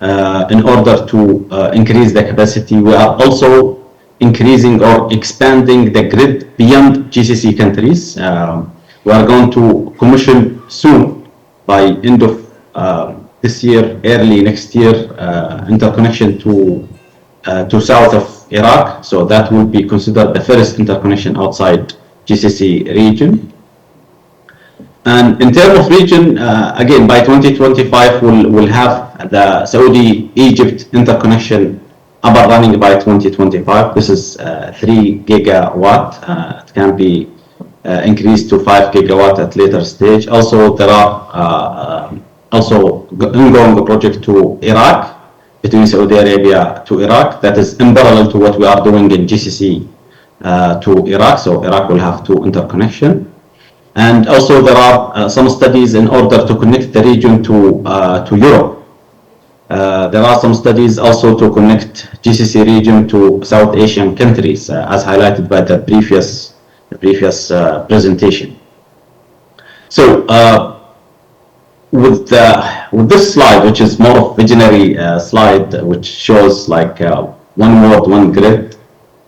in order to increase the capacity. We are also increasing or expanding the grid beyond GCC countries. We are going to commission soon by end of this year, early next year, interconnection to south of Iraq. So that will be considered the first interconnection outside GCC region. And in terms of region, again, by 2025, we'll have the Saudi-Egypt interconnection up and running by 2025. This is 3 gigawatt. It can be increased to 5 gigawatt at later stage. Also, there are also ongoing project to Iraq, between Saudi Arabia to Iraq, that is in parallel to what we are doing in GCC to Iraq. So Iraq will have 2 interconnection. And also there are some studies in order to connect the region to Europe. There are some studies also to connect GCC region to South Asian countries, as highlighted by the previous presentation. So with this slide, which is more of visionary slide, which shows like one world, one grid,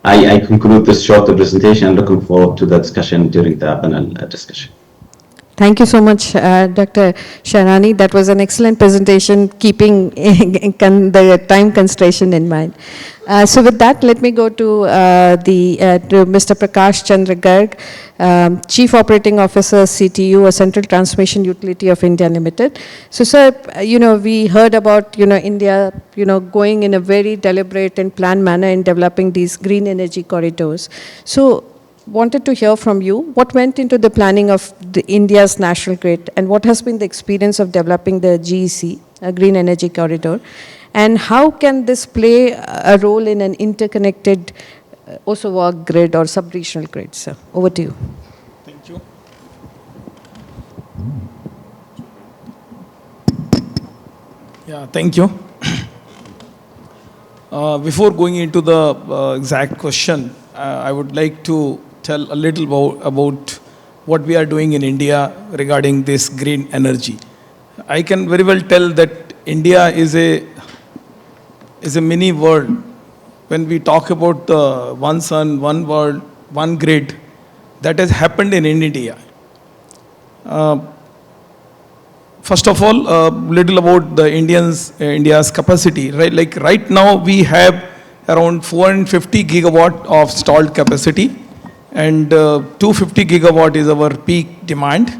I conclude this short presentation. Looking forward to the discussion during the panel discussion. Thank you so much, Dr. Shahrani. That was an excellent presentation, keeping the time constraint in mind. So with that, let me go to Mr. Prakash Chandra Garg, Chief Operating Officer, CTU, a Central Transmission Utility of India Limited. So, sir, we heard about, India, going in a very deliberate and planned manner in developing these green energy corridors. So, wanted to hear from you, what went into the planning of India's national grid, and what has been the experience of developing the GEC, a green energy corridor, and how can this play a role in an interconnected OSOWA grid or sub-regional grid, sir? Over to you. Thank you. Yeah, thank you. Before going into the exact question, I would like to tell a little about what we are doing in India regarding this green energy. I can very well tell that India is a mini world. When we talk about the one sun, one world, one grid, that has happened in India. First of all, a little about the India's capacity. Right, like right now we have around 450 gigawatt of installed capacity, and 250 gigawatt is our peak demand.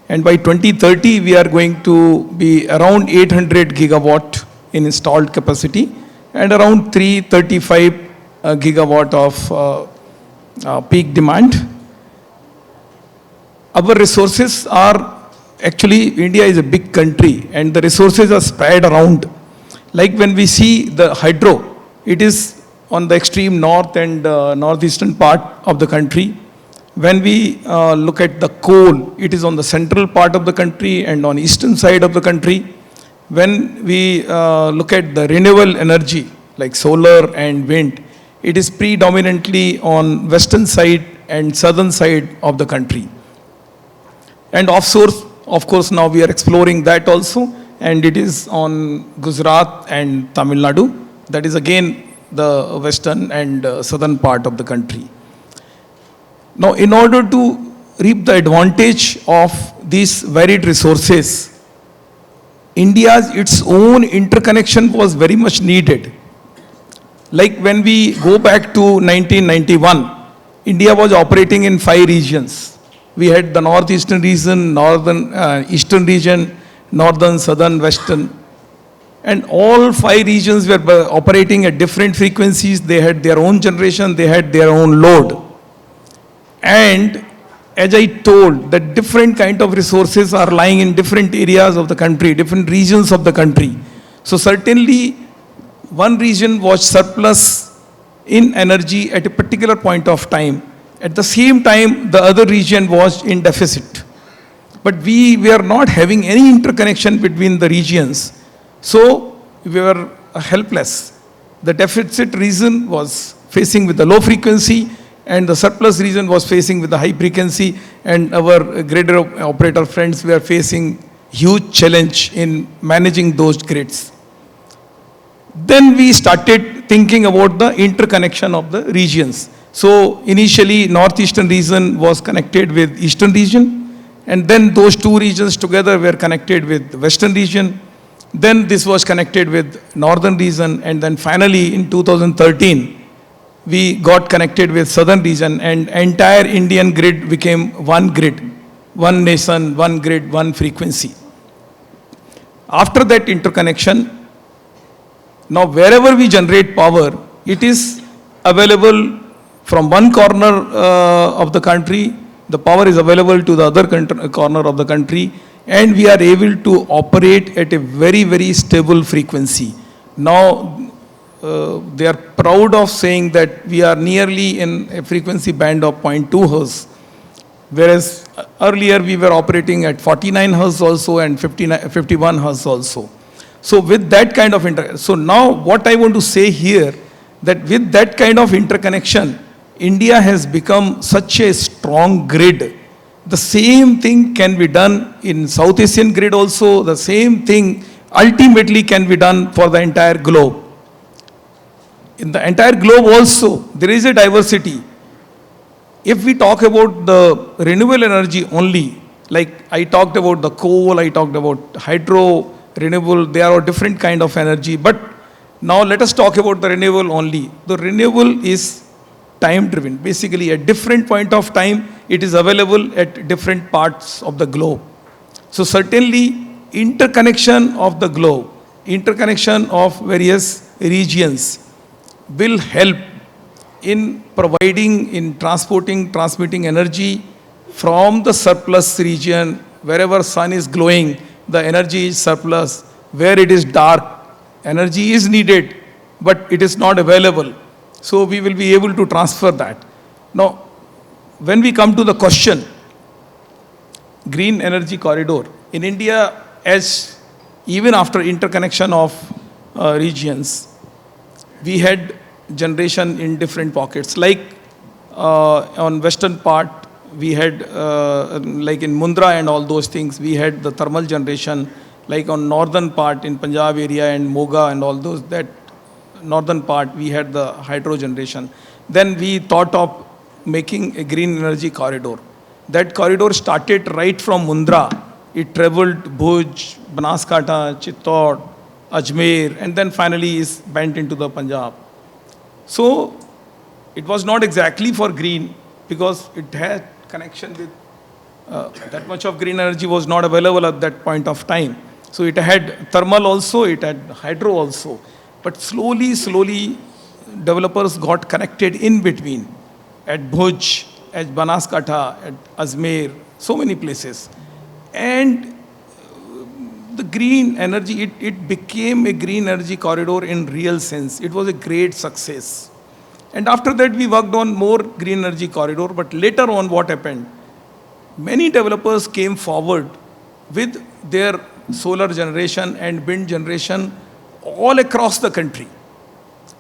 And by 2030, we are going to be around 800 gigawatt in installed capacity and around 335 gigawatt of peak demand. Our resources are actually, India is a big country and the resources are spread around. Like when we see the hydro, it is on the extreme north and northeastern part of the country. When we look at the coal, it is on the central part of the country and on eastern side of the country. When we look at the renewable energy, like solar and wind, it is predominantly on western side and southern side of the country. And offshore, of course, now we are exploring that also, and it is on Gujarat and Tamil Nadu. That is again the western and southern part of the country. Now, in order to reap the advantage of these varied resources, India's its own interconnection was very much needed. Like when we go back to 1991, India was operating in 5 regions. We had the northeastern region, northern, eastern region, northern, southern, western. And all 5 regions were operating at different frequencies. They had their own generation, they had their own load. And as I told, that different kind of resources are lying in different areas of the country, different regions of the country. So certainly, one region was surplus in energy at a particular point of time. At the same time, the other region was in deficit. But we were not having any interconnection between the regions. So we were helpless. The deficit region was facing with the low frequency, and the surplus region was facing with the high frequency, and our grid operator friends were facing huge challenge in managing those grids. Then we started thinking about the interconnection of the regions. So initially northeastern region was connected with eastern region, and then those two regions together were connected with western region. Then this was connected with northern region, and then finally in 2013 we got connected with southern region, and entire Indian grid became one grid, one nation, one grid, one frequency. After that interconnection, now wherever we generate power, it is available from one corner of the country, the power is available to the other corner of the country, and we are able to operate at a very, very stable frequency. Now, they are proud of saying that we are nearly in a frequency band of 0.2 Hz, whereas earlier we were operating at 49 Hz also and 51 Hz also. So with that kind of so now what I want to say here, that with that kind of interconnection, India has become such a strong grid. The same thing can be done in South Asian grid also, the same thing ultimately can be done for the entire globe. In the entire globe also, there is a diversity. If we talk about the renewable energy only, like I talked about the coal, I talked about hydro, renewable, they are different kind of energy. But now let us talk about the renewable only. The renewable is time driven. Basically, at different point of time, it is available at different parts of the globe. So certainly, interconnection of the globe, interconnection of various regions will help in providing, in transporting, transmitting energy from the surplus region. Wherever sun is glowing, the energy is surplus. Where it is dark, energy is needed, but it is not available. So we will be able to transfer that. Now, when we come to the question, green energy corridor, in India, as even after interconnection of regions, we had generation in different pockets. Like on western part, we had, like in Mundra and all those things, we had the thermal generation. Like on northern part in Punjab area and Moga and all those, that northern part, we had the hydro generation. Then we thought of making a green energy corridor. That corridor started right from Mundra. It traveled Bhuj, Banaskantha, Chittor, Ajmer, and then finally is went into the Punjab. So it was not exactly for green because it had connection with that much of green energy was not available at that point of time. So it had thermal also, it had hydro also. But slowly, slowly, developers got connected in between at Bhuj, at Banaskantha, at Ajmer, so many places. And the green energy, it became a green energy corridor in real sense. It was a great success. And after that, we worked on more green energy corridor. But later on, what happened? Many developers came forward with their solar generation and wind generation all across the country.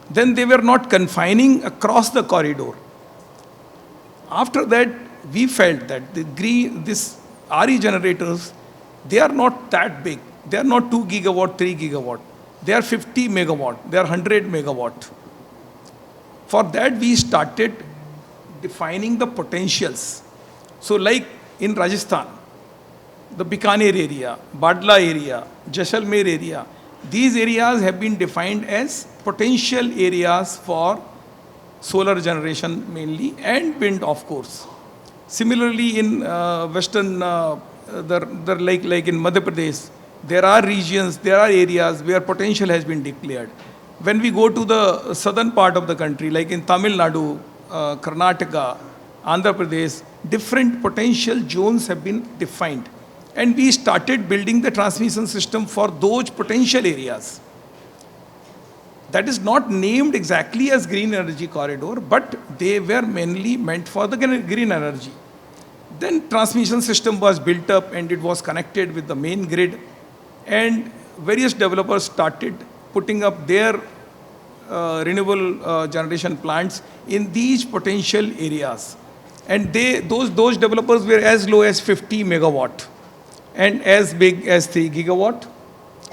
Then they were not confining across the corridor. After that, we felt that this RE generators, they are not that big. They are not 2 gigawatt, 3 gigawatt. They are 50 megawatt. They are 100 megawatt. For that, we started defining the potentials. So like in Rajasthan, the Bikaner area, Badla area, Jaisalmer area, these areas have been defined as potential areas for solar generation mainly and wind, of course. Similarly, in western, like in Madhya Pradesh, there are regions, there are areas where potential has been declared. When we go to the southern part of the country, like in Tamil Nadu, Karnataka, Andhra Pradesh, different potential zones have been defined. And we started building the transmission system for those potential areas. That is not named exactly as green energy corridor, but they were mainly meant for the green energy. Then transmission system was built up and it was connected with the main grid. And various developers started putting up their renewable generation plants in these potential areas. And those developers were as low as 50 megawatt and as big as 3 gigawatt.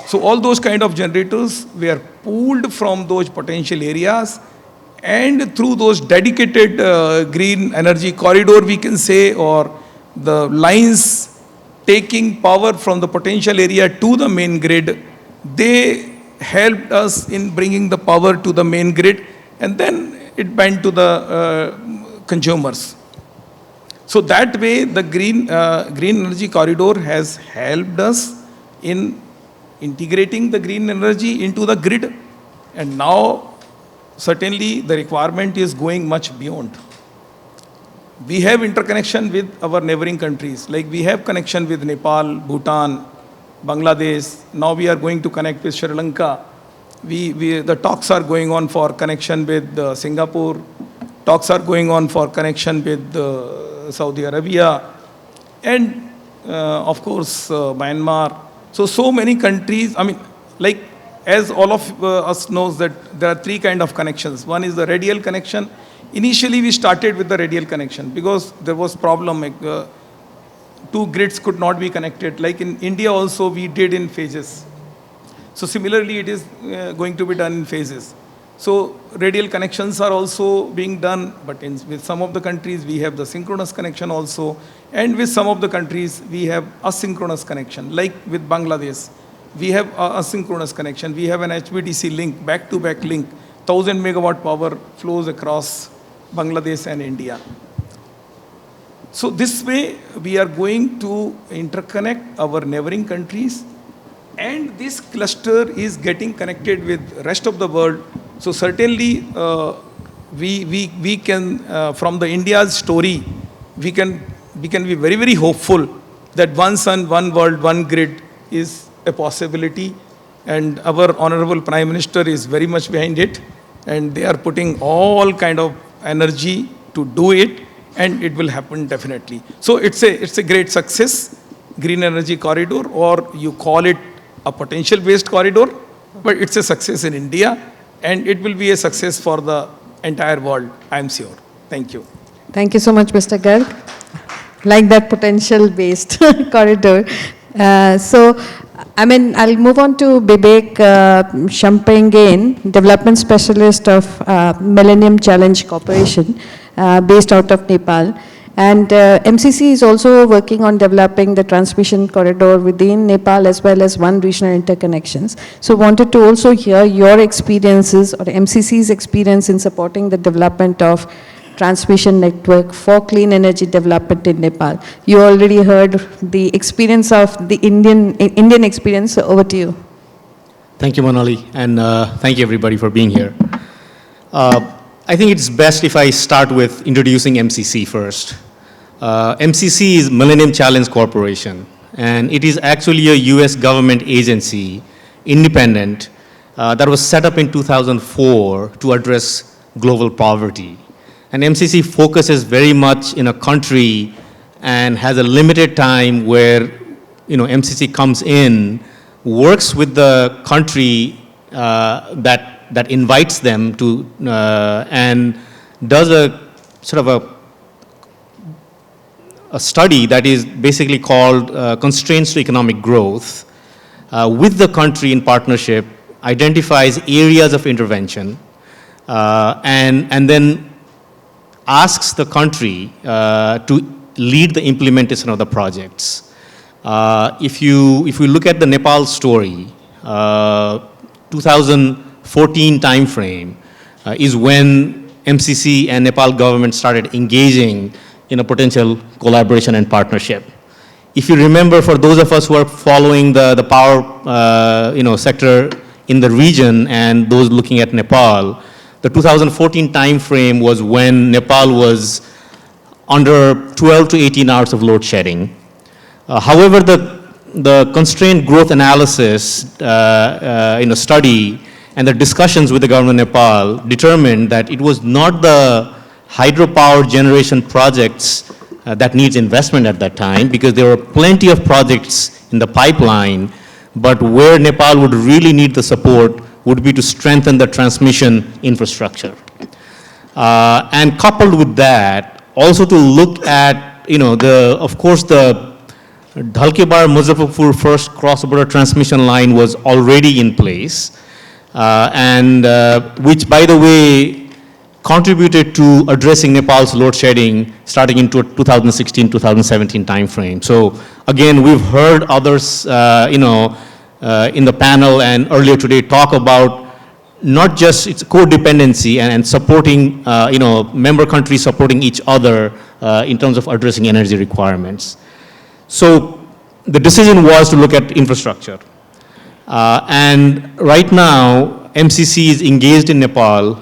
So all those kind of generators were pooled from those potential areas, and through those dedicated green energy corridor, we can say, or the lines taking power from the potential area to the main grid, they helped us in bringing the power to the main grid, and then it went to the consumers. So that way, the green energy corridor has helped us in integrating the green energy into the grid, and now certainly the requirement is going much beyond. We have interconnection with our neighboring countries, like we have connection with Nepal, Bhutan, Bangladesh. Now we are going to connect with Sri Lanka. The talks are going on for connection with Singapore. Talks are going on for connection with Saudi Arabia, and of course Myanmar. So many countries. I mean, like as all of us knows that there are three kind of connections. One is the radial connection. Initially, we started with the radial connection because there was problem. Two grids could not be connected. Like in India also, we did in phases. So similarly, it is going to be done in phases. So radial connections are also being done, but with some of the countries, we have the synchronous connection also. And with some of the countries, we have asynchronous connection. Like with Bangladesh, we have asynchronous connection. We have an HVDC link, back-to-back link. 1,000 megawatt power flows across Bangladesh and India. So this way, we are going to interconnect our neighboring countries, and this cluster is getting connected with rest of the world. So certainly, we can, from the India's story, we can be very, very hopeful that one sun, one world, one grid is a possibility, and our honorable Prime Minister is very much behind it, and they are putting all kind of energy to do it, and it will happen definitely. So it's a great success, green energy corridor, or you call it a potential based corridor, but it's a success in India, and it will be a success for the entire world, I am sure. Thank you. Thank you so much, Mr. Garg. Like that potential-based corridor. I'll move on to Bibek Champengain, Development Specialist of Millennium Challenge Corporation, based out of Nepal. And MCC is also working on developing the transmission corridor within Nepal as well as one regional interconnections. So wanted to also hear your experiences or MCC's experience in supporting the development of transmission network for clean energy development in Nepal. You already heard the experience of the Indian experience, so over to you. Thank you, Monali, and thank you everybody for being here. I think it's best if I start with introducing MCC first. MCC is Millennium Challenge Corporation, and it is actually a US government agency, independent, that was set up in 2004 to address global poverty. And MCC focuses very much in a country and has a limited time where, MCC comes in, works with the country that invites them to, and does a sort of a study that is basically called Constraints to Economic Growth, with the country in partnership, identifies areas of intervention, and then asks the country to lead the implementation of the projects. If you look at the Nepal story, 2014 timeframe is when MCC and Nepal government started engaging in a potential collaboration and partnership. If you remember, for those of us who are following the power sector in the region and those looking at Nepal, the 2014 timeframe was when Nepal was under 12 to 18 hours of load shedding. However, the constrained growth analysis study and the discussions with the government of Nepal determined that it was not the hydropower generation projects that needs investment at that time, because there were plenty of projects in the pipeline, but where Nepal would really need the support would be to strengthen the transmission infrastructure. And coupled with that, also to look at, of course, the Dhalkebar-Muzaffarpur first cross-border transmission line was already in place, and which, by the way, contributed to addressing Nepal's load shedding starting in 2016-2017 timeframe. So again, we've heard others, in the panel and earlier today talk about not just its codependency and supporting, member countries supporting each other in terms of addressing energy requirements. So the decision was to look at infrastructure. And right now, MCC is engaged in Nepal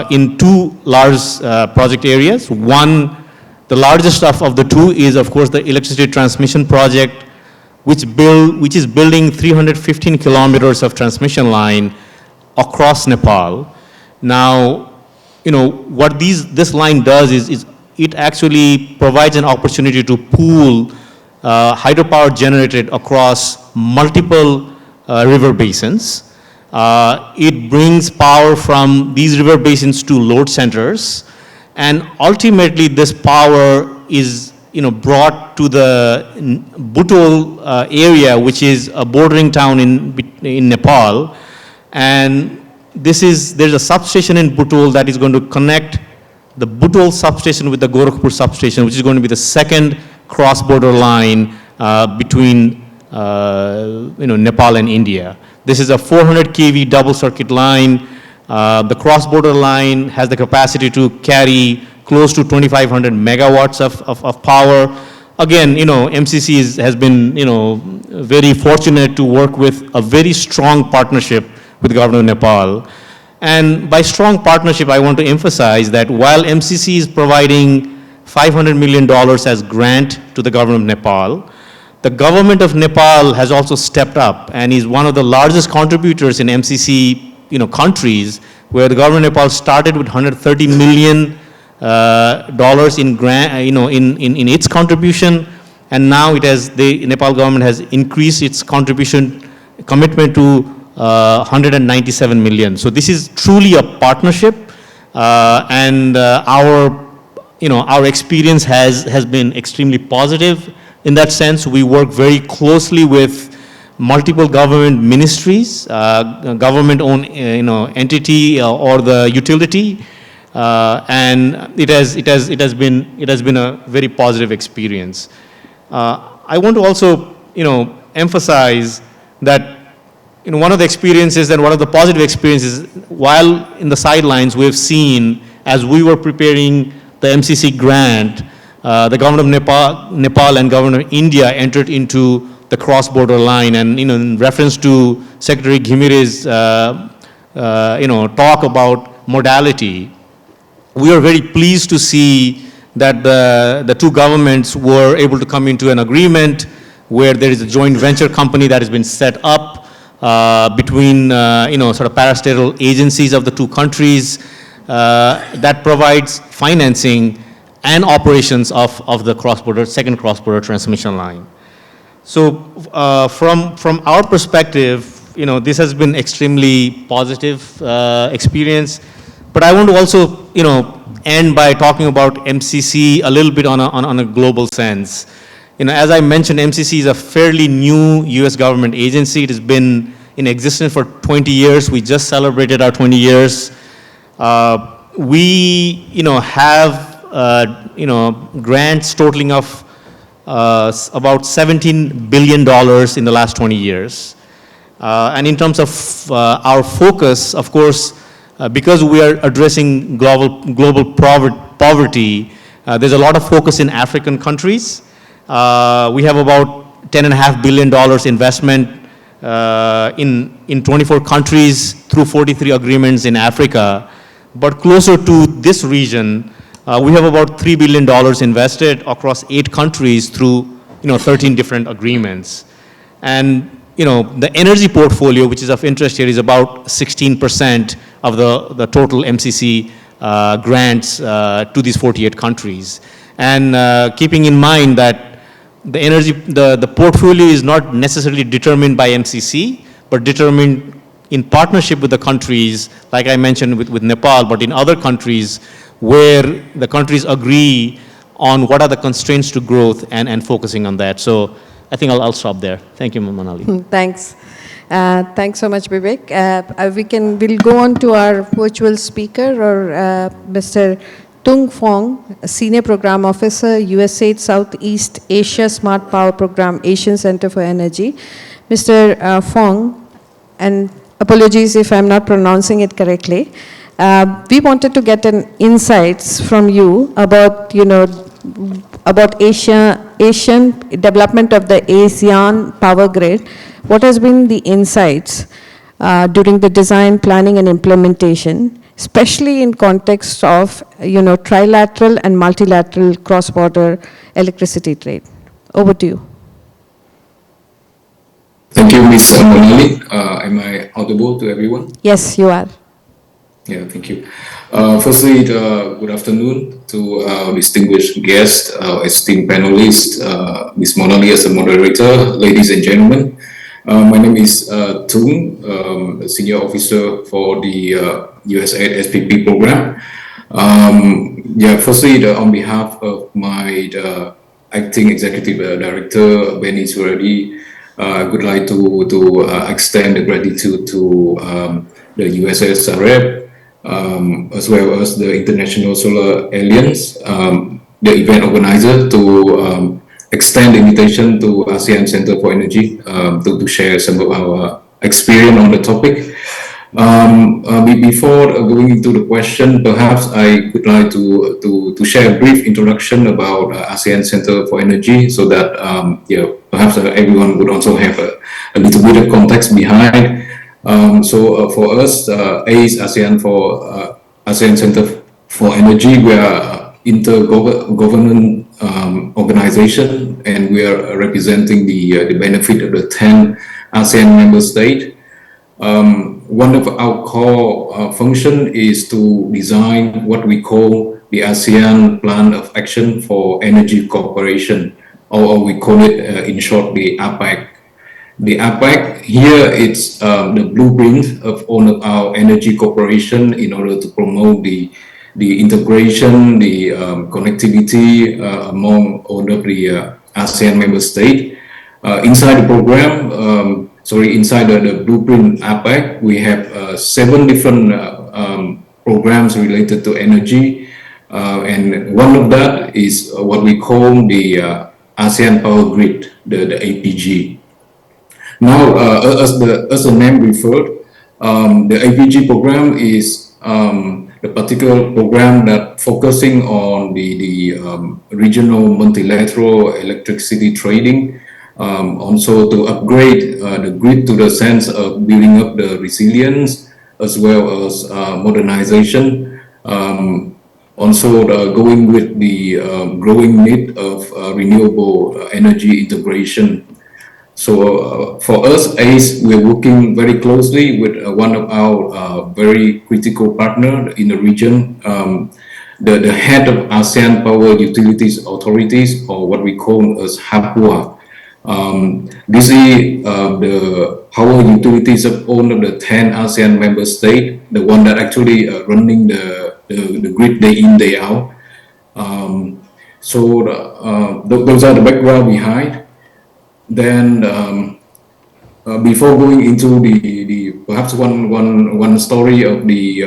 in two large project areas. One, the largest of the two is, of course, the electricity transmission project, which is building 315 kilometers of transmission line across Nepal. Now, what this line does is it actually provides an opportunity to pool hydropower generated across multiple river basins. It brings power from these river basins to load centers, and ultimately this power is brought to the Butol area, which is a bordering town in Nepal, and there's a substation in Butol that is going to connect the Butol substation with the Gorakhpur substation, which is going to be the second cross-border line between Nepal and India. This is a 400 kV double circuit line. The cross-border line has the capacity to carry close to 2,500 megawatts of power. Again, MCC has been, very fortunate to work with a very strong partnership with the government of Nepal. And by strong partnership, I want to emphasize that while MCC is providing $500 million as grant to the government of Nepal, the government of Nepal has also stepped up and is one of the largest contributors in MCC, countries, where the government of Nepal started with $130 million in grant, in its contribution, and now the Nepal government has increased its commitment to 197 million. So this is truly a partnership, and our experience has been extremely positive. In that sense, we work very closely with multiple government ministries, government-owned entity or the utility, and it has been a very positive experience. I want to also emphasize that one of the experiences and one of the positive experiences, while in the sidelines, we have seen as we were preparing the MCC grant, the government of Nepal and government of India entered into the cross-border line, and in reference to Secretary Ghimire's talk about modality, we are very pleased to see that the two governments were able to come into an agreement where there is a joint venture company that has been set up between sort of parastatal agencies of the two countries that provides financing and operations of the second cross-border transmission line. So from our perspective, this has been extremely positive experience. But I want to also end by talking about MCC a little bit on a global sense. As I mentioned, MCC is a fairly new U.S. government agency. It has been in existence for 20 years. We just celebrated our 20 years. We have grants totaling of about $17 billion in the last 20 years. And in terms of our focus, of course, because we are addressing global poverty, there's a lot of focus in African countries. We have about $10.5 billion investment in 24 countries through 43 agreements in Africa. But closer to this region, we have about $3 billion invested across 8 countries through 13 different agreements. And the energy portfolio, which is of interest here, is about 16% of the total MCC grants to these 48 countries. And keeping in mind that the portfolio is not necessarily determined by MCC, but determined in partnership with the countries, like I mentioned with Nepal, but in other countries where the countries agree on what are the constraints to growth and focusing on that. So I think I'll stop there. Thank you, Manali. Thanks. Thanks so much, Vivek. We'll go on to our virtual speaker, or Mr. Tung Fong, Senior Program Officer, USAID Southeast Asia Smart Power Program, Asian Center for Energy. Mr. Fong, and apologies if I'm not pronouncing it correctly, we wanted to get an insights from you about, about Asian development of the ASEAN power grid. What has been the insights during the design, planning, and implementation, especially in context of, trilateral and multilateral cross-border electricity trade? Over to you. Thank you, Ms. Manali. Am I audible to everyone? Yes, you are. Yeah, thank you. Firstly, good afternoon to our distinguished guest, our esteemed panelists, Ms. Monali as a moderator, ladies and gentlemen. My name is Tung, Senior Officer for the USAID SPP program. Firstly, on behalf of my Acting Executive Director, Benny Suradi, I would like to extend the gratitude to the USSRF, as well as the International Solar Alliance, the event organizer, to extend the invitation to ASEAN Center for Energy to share some of our experience on the topic. Before going into the question, perhaps I would like to share a brief introduction about ASEAN Center for Energy, so that perhaps everyone would also have a little bit of context behind. For us, ASEAN Center for Energy, we are intergovernment organization, and we are representing the benefit of the 10 ASEAN member states. One of our core function is to design what we call the ASEAN Plan of Action for Energy Cooperation, or we call it in short the APAC. The APAC here, it's the blueprint of all of our energy cooperation in order to promote the integration, the connectivity among all of the ASEAN member states. Inside the program, inside the blueprint APAC, we have 7 different programs related to energy, and one of that is what we call the ASEAN Power Grid, the APG. Now, as the name referred, the APG program is the particular program that focusing on the regional multilateral electricity trading, also to upgrade the grid to the sense of building up the resilience as well as modernization. Also going with the growing need of renewable energy integration. So for us, ACE, we're working very closely with one of our very critical partner in the region, the head of ASEAN Power Utilities Authorities, or what we call as HAPUA. This is the power utilities of all of the 10 ASEAN member states, the one that actually running the grid day in, day out. Those are the background behind. Then, before going into the perhaps one story of the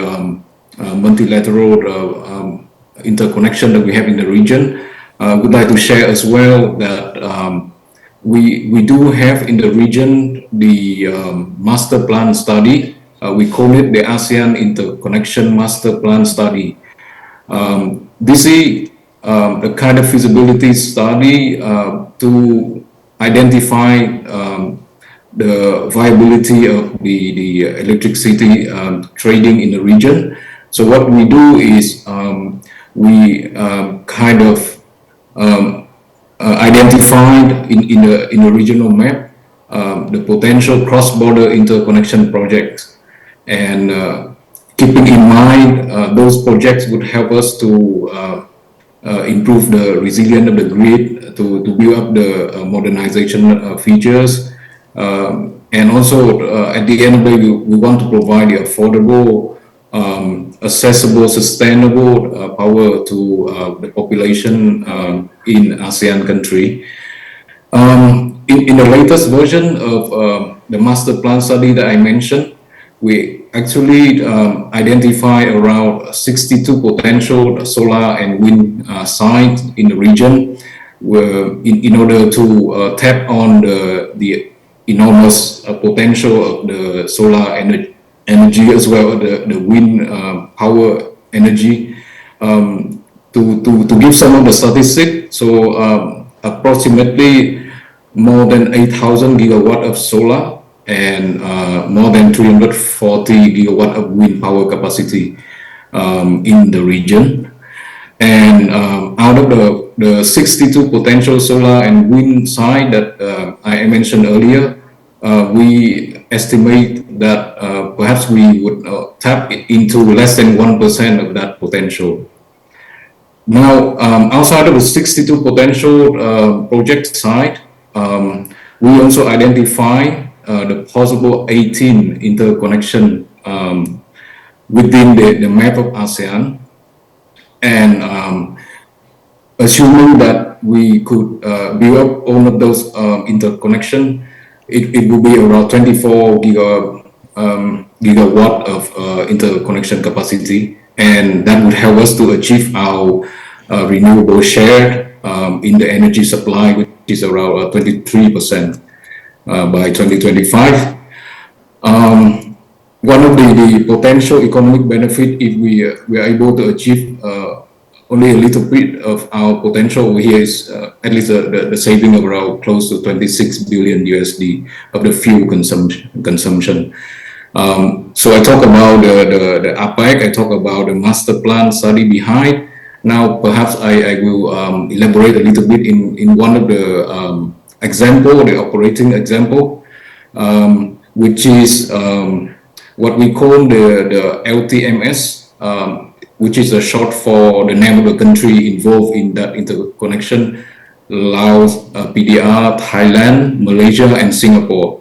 multilateral interconnection that we have in the region, I would like to share as well that we do have in the region the master plan study. We call it the ASEAN Interconnection Master Plan Study. This is a kind of feasibility study to identify the viability of the electricity trading in the region. So what we do is we kind of identified in the regional map the potential cross-border interconnection projects, and keeping in mind those projects would help us to improve the resilience of the grid, to build up the modernization features, And also, at the end of the day, we want to provide the affordable, accessible, sustainable power to the population in ASEAN country. In the latest version of the master plan study that I mentioned, we actually identify around 62 potential solar and wind sites in the region in order to tap on the enormous potential of the solar energy as well as the wind power energy. To give some of the statistics, so approximately more than 8,000 gigawatt of solar and more than 340 gigawatt of wind power capacity in the region. And out of the 62 potential solar and wind site that I mentioned earlier, we estimate that perhaps we would tap into less than 1% of that potential. Now, outside of the 62 potential project site, we also identify the possible 18 interconnection within the map of ASEAN. And assuming that we could build up all of those interconnection, it will be around 24 gigawatt of interconnection capacity, and that would help us to achieve our renewable share in the energy supply, which is around 23% by 2025. One of the potential economic benefit, if we are able to achieve only a little bit of our potential over here, is at least the saving of around close to 26 billion USD of the fuel consumption. So I talk about the APEC, I talk about the master plan study behind. Now perhaps I will elaborate a little bit in one of the example, the operating example, which is what we call the LTMS, which is a short for the name of the country involved in that interconnection: Laos, PDR, Thailand, Malaysia, and Singapore.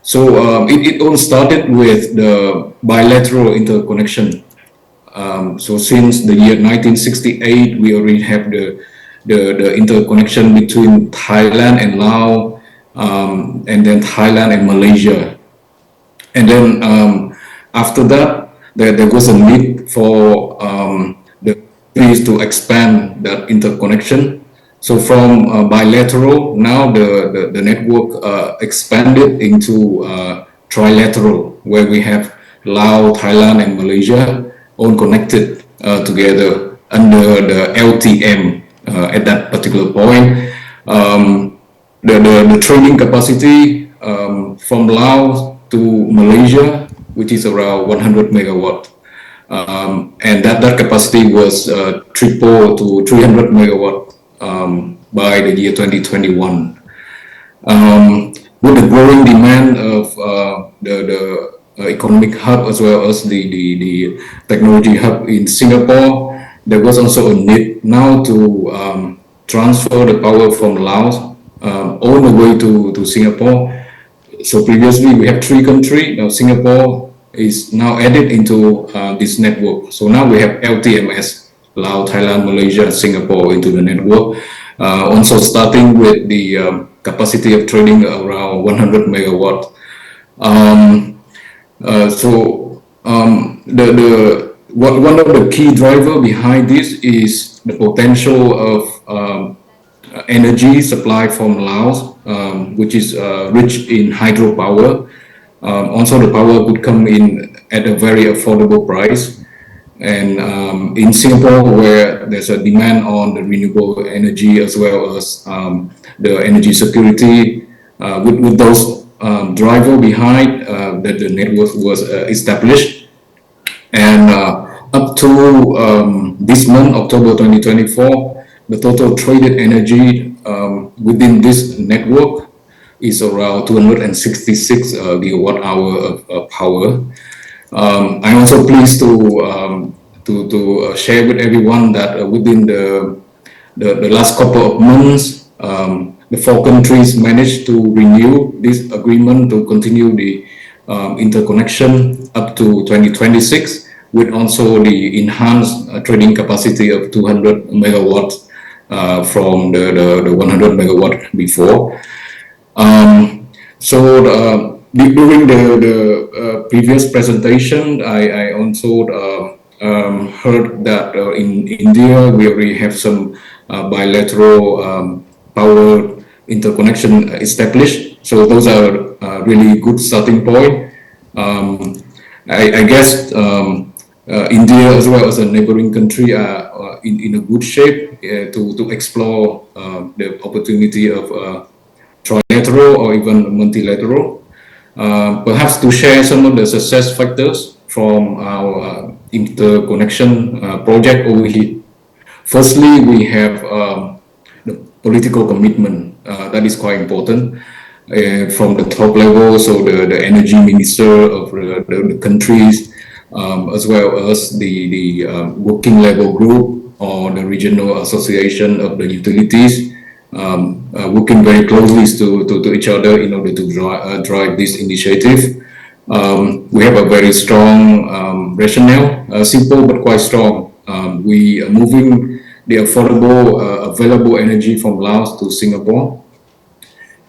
So it all started with the bilateral interconnection. So since the year 1968, we already have the interconnection between Thailand and Laos, and then Thailand and Malaysia. And then after that, there was a need for the countries to expand that interconnection. So from bilateral, now the network expanded into trilateral, where we have Laos, Thailand, and Malaysia all connected together under the LTM at that particular point. The trading capacity from Laos to Malaysia, which is around 100 megawatt, and that capacity was triple to 300 megawatt by the year 2021. With the growing demand of the economic hub as well as the technology hub in Singapore, there was also a need now to transfer the power from Laos all the way to Singapore. So previously we have 3 countries. Now Singapore is now added into this network. So now we have LTMS, Laos, Thailand, Malaysia, and Singapore into the network. Also starting with the capacity of trading around 100 megawatt. One of the key driver behind this is the potential of energy supply from Laos, which is rich in hydropower. Also, the power would come in at a very affordable price. And in Singapore, where there's a demand on the renewable energy as well as the energy security, with those driver behind that the network was established. And up to this month, October 2024, the total traded energy within this network is around 266 gigawatt hour of power. I'm also pleased to share with everyone that within the last couple of months, the four countries managed to renew this agreement to continue the interconnection up to 2026, with also the enhanced trading capacity of 200 megawatts from the 100 megawatt before. During the previous presentation, I also heard that in India we already have some bilateral power interconnection established. So those are really good starting point. I guess India, as well as a neighboring country, are in a good shape to explore the opportunity of trilateral or even multilateral. Perhaps to share some of the success factors from our interconnection project over here. Firstly, we have the political commitment. That is quite important. From the top level, so the energy minister of the countries, as well as the working level group or the regional association of the utilities, working very closely to each other in order to drive this initiative. We have a very strong rationale, simple but quite strong. We are moving the affordable, available energy from Laos to Singapore.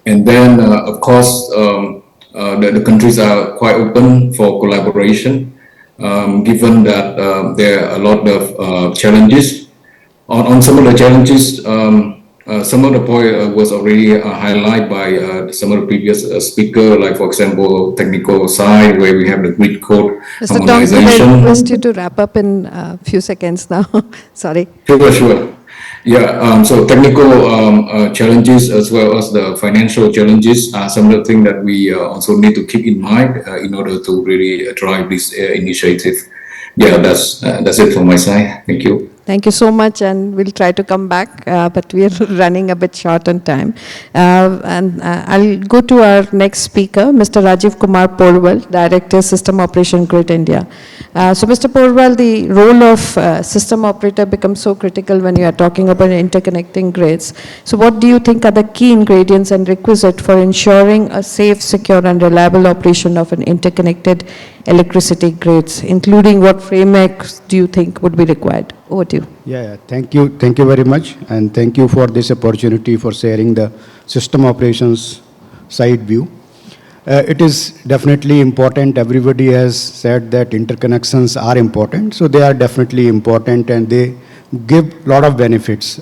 And then, of course, the countries are quite open for collaboration, given that there are a lot of challenges. On some of the challenges, some of the point was already highlighted by some of the previous speaker, like for example, technical side, where we have the grid code Mr. Tong, harmonization. could I request you to wrap up in a few seconds now? Sorry. Sure. Yeah, so technical challenges as well as the financial challenges are some of the things that we also need to keep in mind in order to really drive this initiative. Yeah, that's it from my side. Thank you. Thank you so much, and we'll try to come back, but we are running a bit short on time. I'll go to our next speaker, Mr. Rajiv Kumar Porwal, Director, System Operation Grid India. So, Mr. Porwal, the role of system operator becomes so critical when you are talking about interconnecting grids. So, what do you think are the key ingredients and requisite for ensuring a safe, secure, and reliable operation of an interconnected electricity grids, including what frameworks do you think would be required? Over to you. Yeah, thank you very much, and thank you for this opportunity for sharing the system operations side view. It is definitely important. Everybody has said that interconnections are important, so they are definitely important, and they give a lot of benefits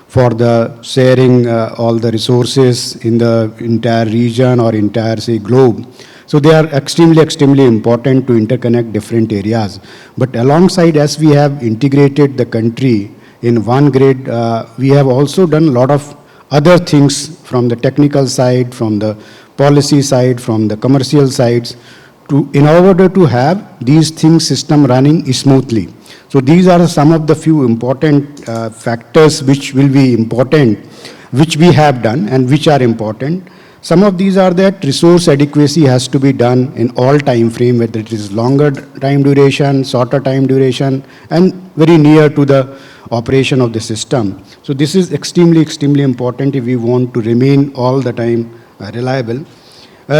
for the sharing all the resources in the entire region or entire, say, globe. So they are extremely important to interconnect different areas. But alongside, as we have integrated the country in one grid, we have also done a lot of other things from the technical side, from the policy side, from the commercial sides, in order to have these things system running smoothly. So these are some of the few important factors which will be important, which we have done and which are important. Some of these are that resource adequacy has to be done in all time frame, whether it is longer time duration, shorter time duration, and very near to the operation of the system. So this is extremely important if we want to remain all the time reliable.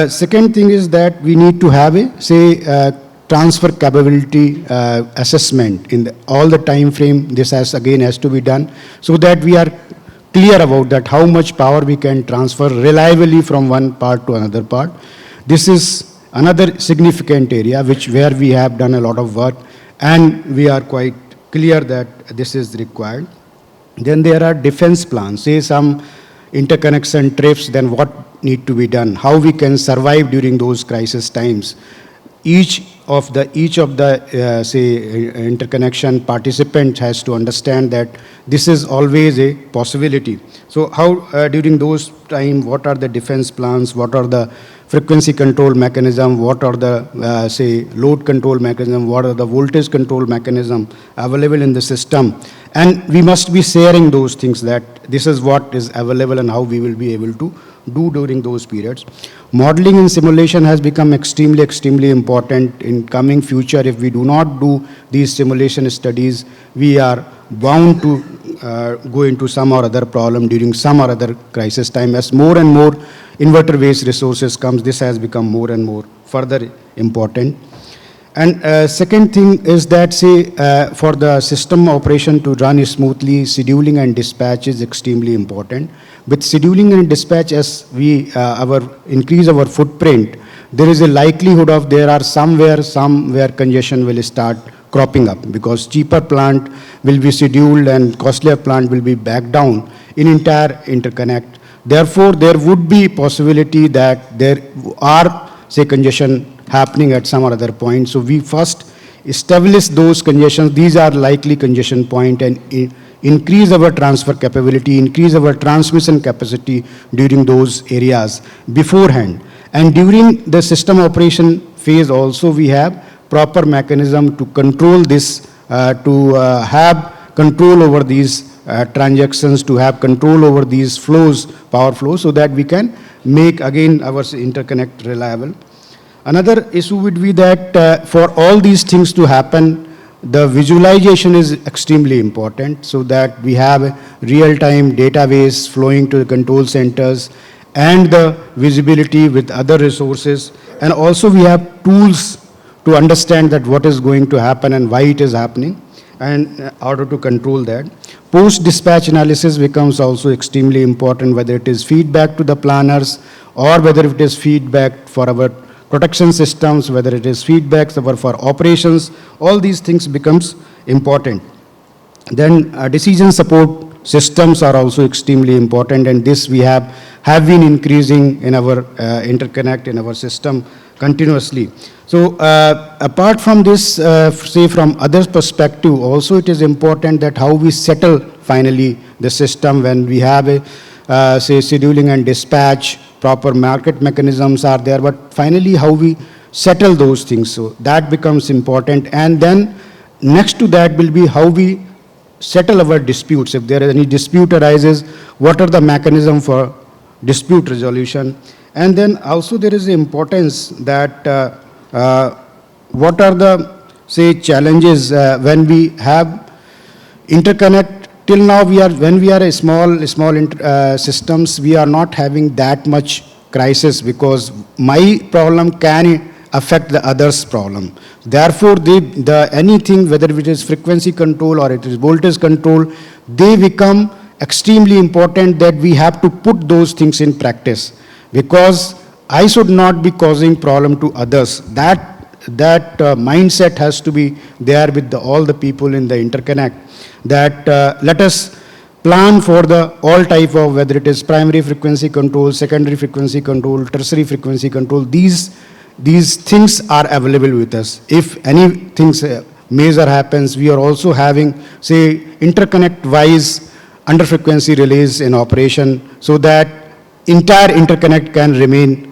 Second thing is that we need to have a, transfer capability assessment in all the time frame. This has to be done so that we are clear about that how much power we can transfer reliably from one part to another part. This is another significant area where we have done a lot of work, and we are quite clear that this is required. Then there are defense plans, say some interconnection trips, then what need to be done, how we can survive during those crisis times. Each of the say interconnection participant has to understand that this is always a possibility. So how during those time, what are the defense plans, what are the frequency control mechanism, what are the say load control mechanism, what are the voltage control mechanism available in the system, and we must be sharing those things, that this is what is available and how we will be able to do during those periods. Modeling and simulation has become extremely important in coming future. If we do not do these simulation studies, we are bound to go into some or other problem during some or other crisis time. As more and more inverter-based resources comes, this has become more and more further important. And second thing is that, say, for the system operation to run smoothly, scheduling and dispatch is extremely important. With scheduling and dispatch, as we increase our footprint, there is a likelihood of there are somewhere congestion will start cropping up, because cheaper plant will be scheduled and costlier plant will be back down in entire interconnect. Therefore, there would be possibility that there are, say, congestion happening at some or other point. So we first establish those congestions. These are likely congestion point, and increase our transfer capability, increase our transmission capacity during those areas beforehand. And during the system operation phase also, we have proper mechanism to control this, to have control over these transactions, to have control over these flows, power flows, so that we can make again our interconnect reliable. Another issue would be that for all these things to happen, the visualization is extremely important, so that we have a real-time database flowing to the control centers and the visibility with other resources. And also we have tools to understand that what is going to happen and why it is happening, and in order to control that. Post-dispatch analysis becomes also extremely important, whether it is feedback to the planners or whether it is feedback for our protection systems, whether it is feedback for operations. All these things becomes important. Then decision support systems are also extremely important, and this we have been increasing in our interconnect, in our system continuously. So apart from this, say from others' perspective, also it is important that how we settle finally the system when we have a, say, scheduling and dispatch, proper market mechanisms are there, but finally how we settle those things. So that becomes important. And then next to that will be how we settle our disputes. If there is any dispute arises, what are the mechanism for dispute resolution? And then also there is the importance that what are the, say, challenges when we have interconnect. Till now, when we are a small systems, we are not having that much crisis, because my problem can affect the other's problem. Therefore, anything, whether it is frequency control or it is voltage control, they become extremely important, that we have to put those things in practice, because I should not be causing problem to others. That mindset has to be there with all the people in the interconnect, that let us plan for the all type of, whether it is primary frequency control, secondary frequency control, tertiary frequency control. These things are available with us. If anything major happens, we are also having, say, interconnect wise under frequency relays in operation, so that entire interconnect can remain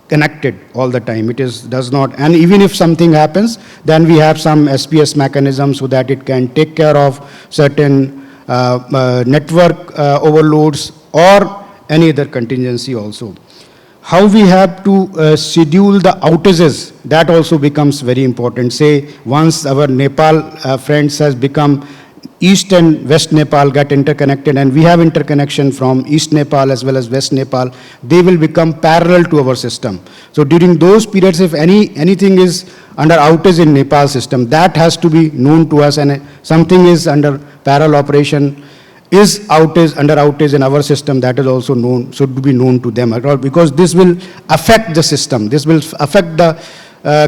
connected all the time. Does not, and even if something happens, then we have some SPS mechanism so that it can take care of certain network overloads or any other contingency also. How we have to schedule the outages, that also becomes very important. Say, once our Nepal friends has become East and West Nepal get interconnected, and we have interconnection from East Nepal as well as West Nepal, they will become parallel to our system. So during those periods, if anything is under outage in Nepal system, that has to be known to us, and something is under parallel operation, is under outage in our system, that is also known, should be known to them, because this will affect the system. This will affect the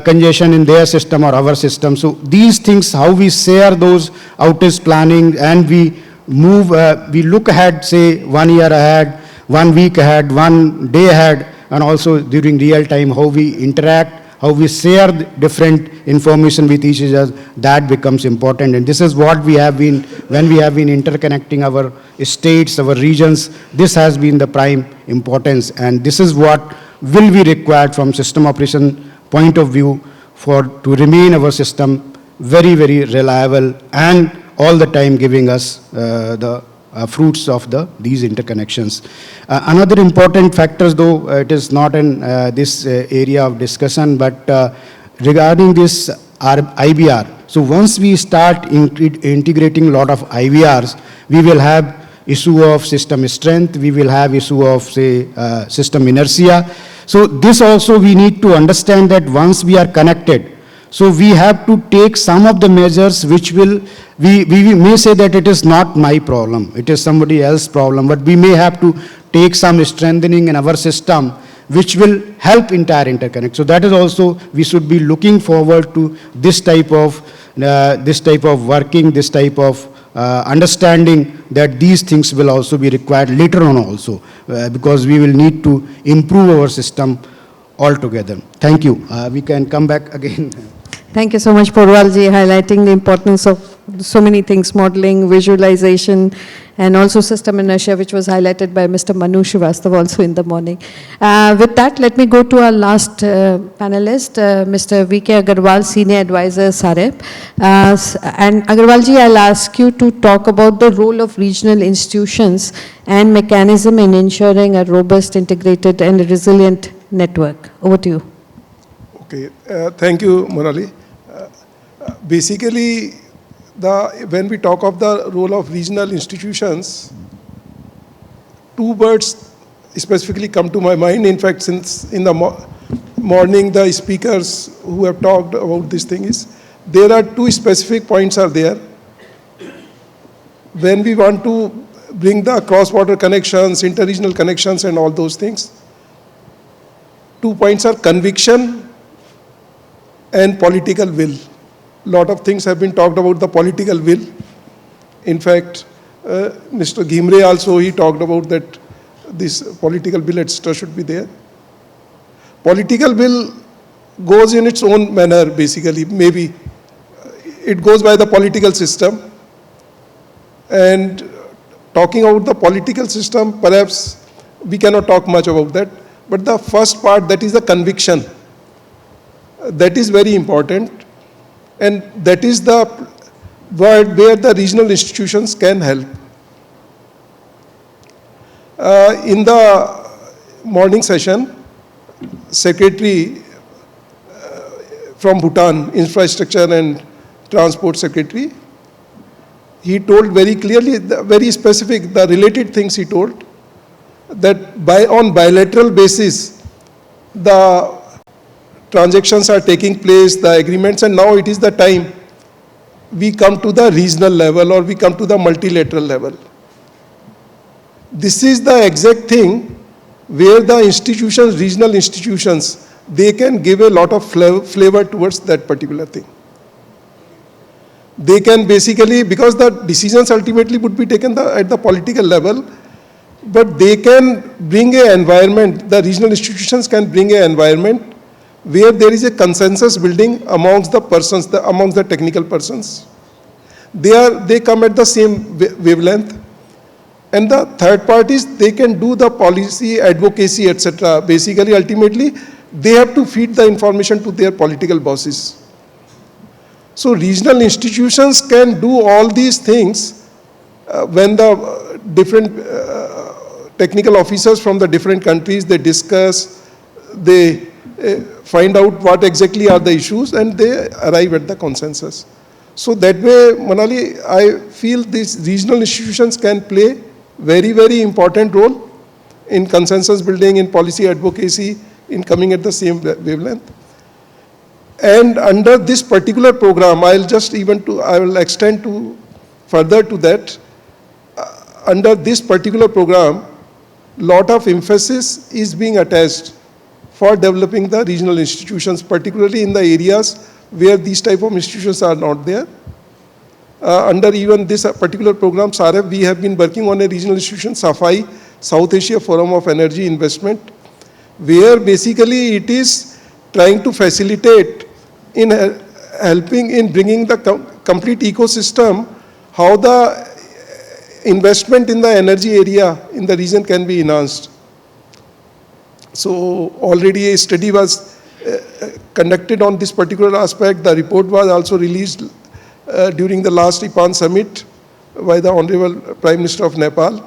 congestion in their system or our system. So these things, how we share those outage planning, and we move, we look ahead, say 1 year ahead, 1 week ahead, 1 day ahead, and also during real time, how we interact, how we share different information with each other, that becomes important. And this is what we have been, when we have been interconnecting our states, our regions, this has been the prime importance, and this is what will be required from system operation point of view to remain our system very, very reliable and all the time giving us the fruits of these interconnections. Another important factors, though it is not in this area of discussion, but regarding this IBR. So once we start integrating a lot of IVRs, we will have issue of system strength, we will have issue of, say, system inertia. So this also we need to understand that once we are connected, so we have to take some of the measures which will, we may say that it is not my problem, it is somebody else's problem, but we may have to take some strengthening in our system which will help entire interconnect. So that is also, we should be looking forward to this type of working, this type of understanding that these things will also be required later on also, because we will need to improve our system altogether. Thank you. We can come back again. Thank you so much, Porwalji, highlighting the importance of so many things, modeling, visualization, and also system inertia, which was highlighted by Mr. Manu Srivastav also in the morning. With that, let me go to our last panelist, Mr. V.K. Agarwal, Senior Advisor, SACEF. And Agarwalji, I'll ask you to talk about the role of regional institutions and mechanism in ensuring a robust, integrated, and resilient network. Over to you. Okay, thank you, Monali. Basically, when we talk of the role of regional institutions, two words specifically come to my mind. In fact, since in the morning, the speakers who have talked about this thing is, there are two specific points are there. When we want to bring the cross-border connections, inter-regional connections and all those things, 2 points are conviction and political will. Lot of things have been talked about the political will. In fact, Mr. Ghimre also, he talked about that this political will, etc. should be there. Political will goes in its own manner, basically. Maybe it goes by the political system. And talking about the political system, perhaps we cannot talk much about that. But the first part, that is the conviction. That is very important. And that is the word where the regional institutions can help. In the morning session, Secretary from Bhutan, Infrastructure and Transport Secretary, he told very clearly, very specific, the related things he told, that on bilateral basis, the transactions are taking place, the agreements, and now it is the time we come to the regional level or we come to the multilateral level. This is the exact thing where the institutions, regional institutions, they can give a lot of flavor towards that particular thing. They can basically, because the decisions ultimately would be taken at the political level, but they can bring an environment, the regional institutions can bring an environment where there is a consensus building amongst the persons, amongst the technical persons. They come at the same wavelength. And the third part is they can do the policy, advocacy, etc. Basically, ultimately, they have to feed the information to their political bosses. So regional institutions can do all these things when the different technical officers from the different countries, they discuss, they find out what exactly are the issues, and they arrive at the consensus. So that way, Manali, I feel these regional institutions can play very, very important role in consensus building, in policy advocacy, in coming at the same wavelength. And under this particular program, I will extend to further to that. Under this particular program, lot of emphasis is being attached for developing the regional institutions, particularly in the areas where these type of institutions are not there. Under even this particular program, SACEF, we have been working on a regional institution, SAFAI, South Asia Forum of Energy Investment, where basically it is trying to facilitate in helping in bringing the complete ecosystem, how the investment in the energy area in the region can be enhanced. So already a study was conducted on this particular aspect. The report was also released during the last IPAN summit by the Honorable Prime Minister of Nepal.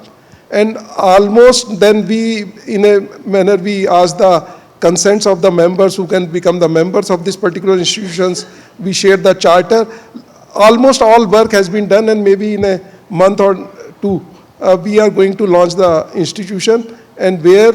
And almost then we, in a manner, we asked the consents of the members who can become the members of these particular institutions. We share the charter. Almost all work has been done, and maybe in a month or two, we are going to launch the institution, and where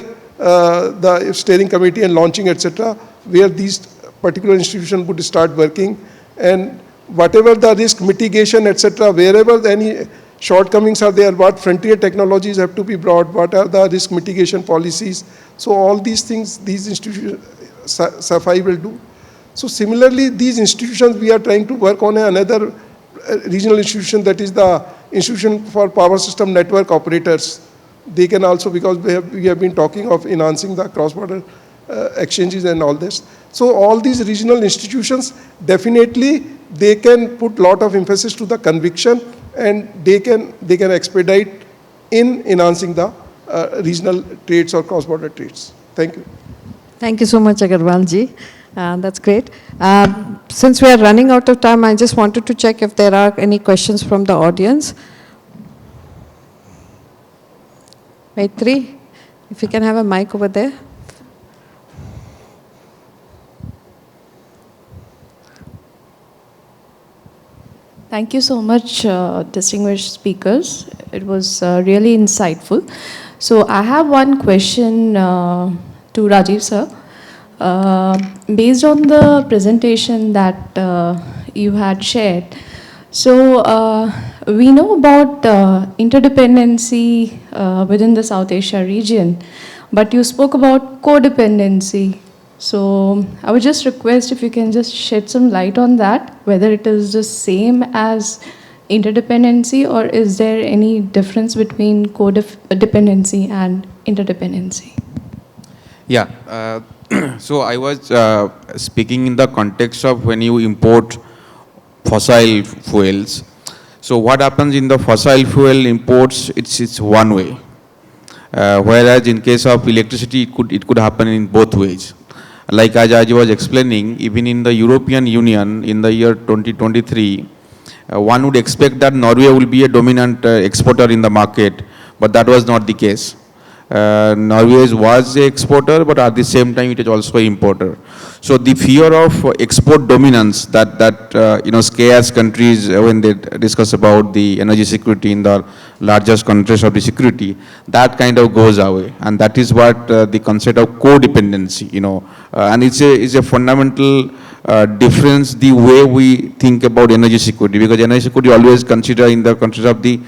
the steering committee and launching, etc., where these particular institutions would start working, and whatever the risk mitigation, etc., wherever any shortcomings are there, what frontier technologies have to be brought, what are the risk mitigation policies. So all these things, these institutions, SAFI will do. So similarly, these institutions, we are trying to work on another regional institution, that is the Institution for Power System Network Operators. They can also, because we have been talking of enhancing the cross-border exchanges and all this. So all these regional institutions, definitely they can put lot of emphasis to the conviction, and they can expedite in enhancing the regional trades or cross-border trades. Thank you. Thank you so much, Agarwal ji. That's great. Since we are running out of time, I just wanted to check if there are any questions from the audience. Maitri, if you can have a mic over there. Thank you so much, distinguished speakers. It was really insightful. So I have one question to Rajiv sir. Based on the presentation that you had shared, so we know about interdependency within the South Asia region, but you spoke about codependency. So I would just request if you can just shed some light on that, whether it is the same as interdependency, or is there any difference between codependency and interdependency? Yeah. So I was speaking in the context of when you import fossil fuels. So what happens in the fossil fuel imports? It's one way, whereas in case of electricity, it could happen in both ways. Like as I was explaining, even in the European Union in the year 2023, one would expect that Norway will be a dominant exporter in the market, but that was not the case. Norway was an exporter, but at the same time it is also an importer. So the fear of export dominance that scares countries when they discuss about the energy security in the largest countries of the security, that kind of goes away, and that is what the concept of codependency, and it's a fundamental difference the way we think about energy security, because energy security always consider in the context of the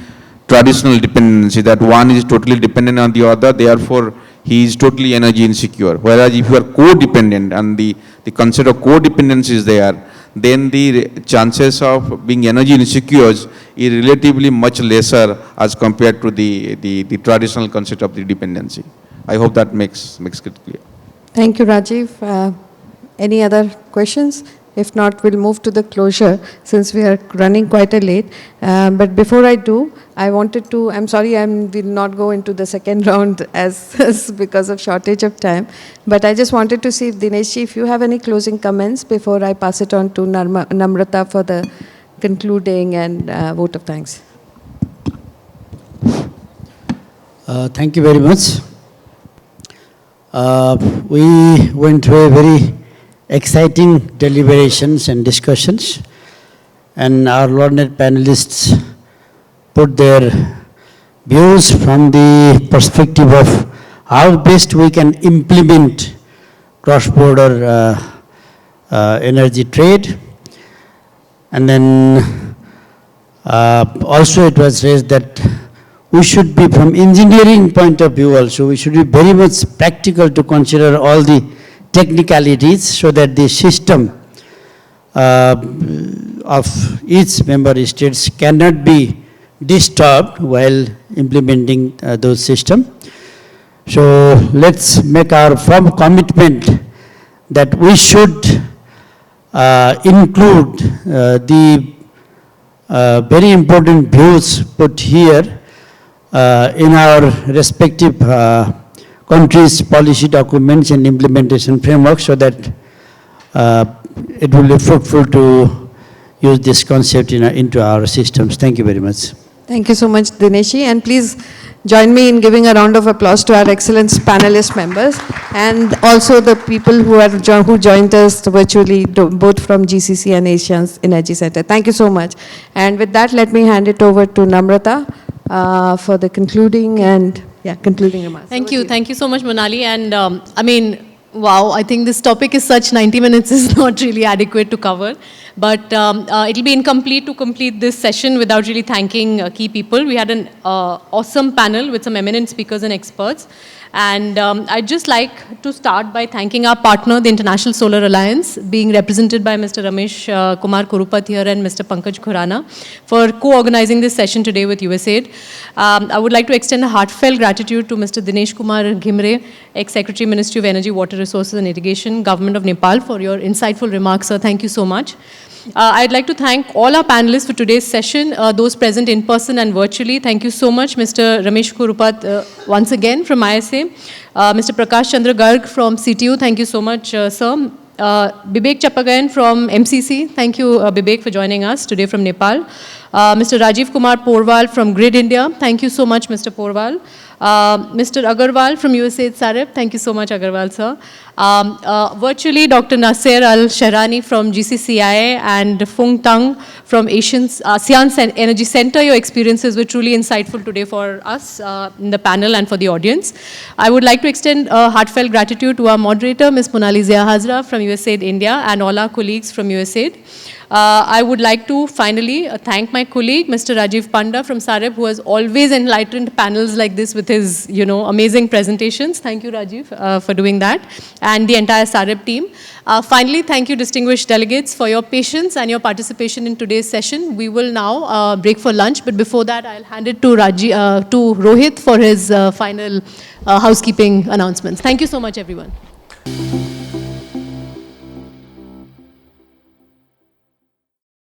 traditional dependency, that one is totally dependent on the other, therefore he is totally energy insecure. Whereas if you are codependent and the concept of codependency is there, then the chances of being energy insecure is relatively much lesser as compared to the traditional concept of the dependency. I hope that makes it clear. Thank you, Rajiv. Any other questions? If not, we'll move to the closure since we are running quite a late. But before I do, I wanted to, I'm sorry I will not go into the second round as because of shortage of time. But I just wanted to see if Dinesh ji, if you have any closing comments before I pass it on to Namrata for the concluding and vote of thanks. Thank you very much. We went through a very exciting deliberations and discussions, and our learned panelists put their views from the perspective of how best we can implement cross-border energy trade. And then also it was raised that we should be, from engineering point of view also, we should be very much practical to consider all the technicalities so that the system of each member states cannot be disturbed while implementing those systems. So let's make our firm commitment that we should include the very important views put here in our respective countries' policy documents and implementation framework, so that it will be fruitful to use this concept into our systems. Thank you very much. Thank you so much, Dinesh ji, and please join me in giving a round of applause to our excellent panelist members. and also the people who joined us virtually, both from GCC and Asia's Energy Center. Thank you so much. And with that, let me hand it over to Namrata for the concluding remarks. Thank you so much, Monali. And wow, I think this topic is such 90 minutes is not really adequate to cover. But it'll be incomplete to complete this session without really thanking key people. We had an awesome panel with some eminent speakers and experts. And I'd just like to start by thanking our partner, the International Solar Alliance, being represented by Mr. Ramesh Kumar Kurupat here and Mr. Pankaj Khurana, for co-organizing this session today with USAID. I would like to extend a heartfelt gratitude to Mr. Dinesh Kumar Ghimre, Ex-Secretary, Ministry of Energy, Water Resources and Irrigation, Government of Nepal, for your insightful remarks, sir. Thank you so much. I'd like to thank all our panelists for today's session, those present in person and virtually. Thank you so much, Mr. Ramesh Kurupat, once again from ISA. Mr. Prakash Chandra Garg from CTU, thank you so much, sir. Bibek Chapagayan from MCC, thank you, Bibek, for joining us today from Nepal. Mr. Rajiv Kumar Porwal from Grid India, thank you so much, Mr. Porwal. Mr. Agarwal from USAID SAREP, thank you so much, Agarwal, sir. Virtually, Dr. Nasser Al-Shahrani from GCCIA and Fung Tang from ASEAN Energy Center. Your experiences were truly insightful today for us in the panel and for the audience. I would like to extend heartfelt gratitude to our moderator, Ms. Monali Zia Hazra from USAID India, and all our colleagues from USAID. I would like to finally thank my colleague, Mr. Rajiv Panda from SAREP, who has always enlightened panels like this with his, amazing presentations. Thank you, Rajiv, for doing that, and the entire SAREP team. Finally, thank you, distinguished delegates, for your patience and your participation in today's session. We will now break for lunch, but before that, I'll hand it to Rohit for his final housekeeping announcements. Thank you so much, everyone.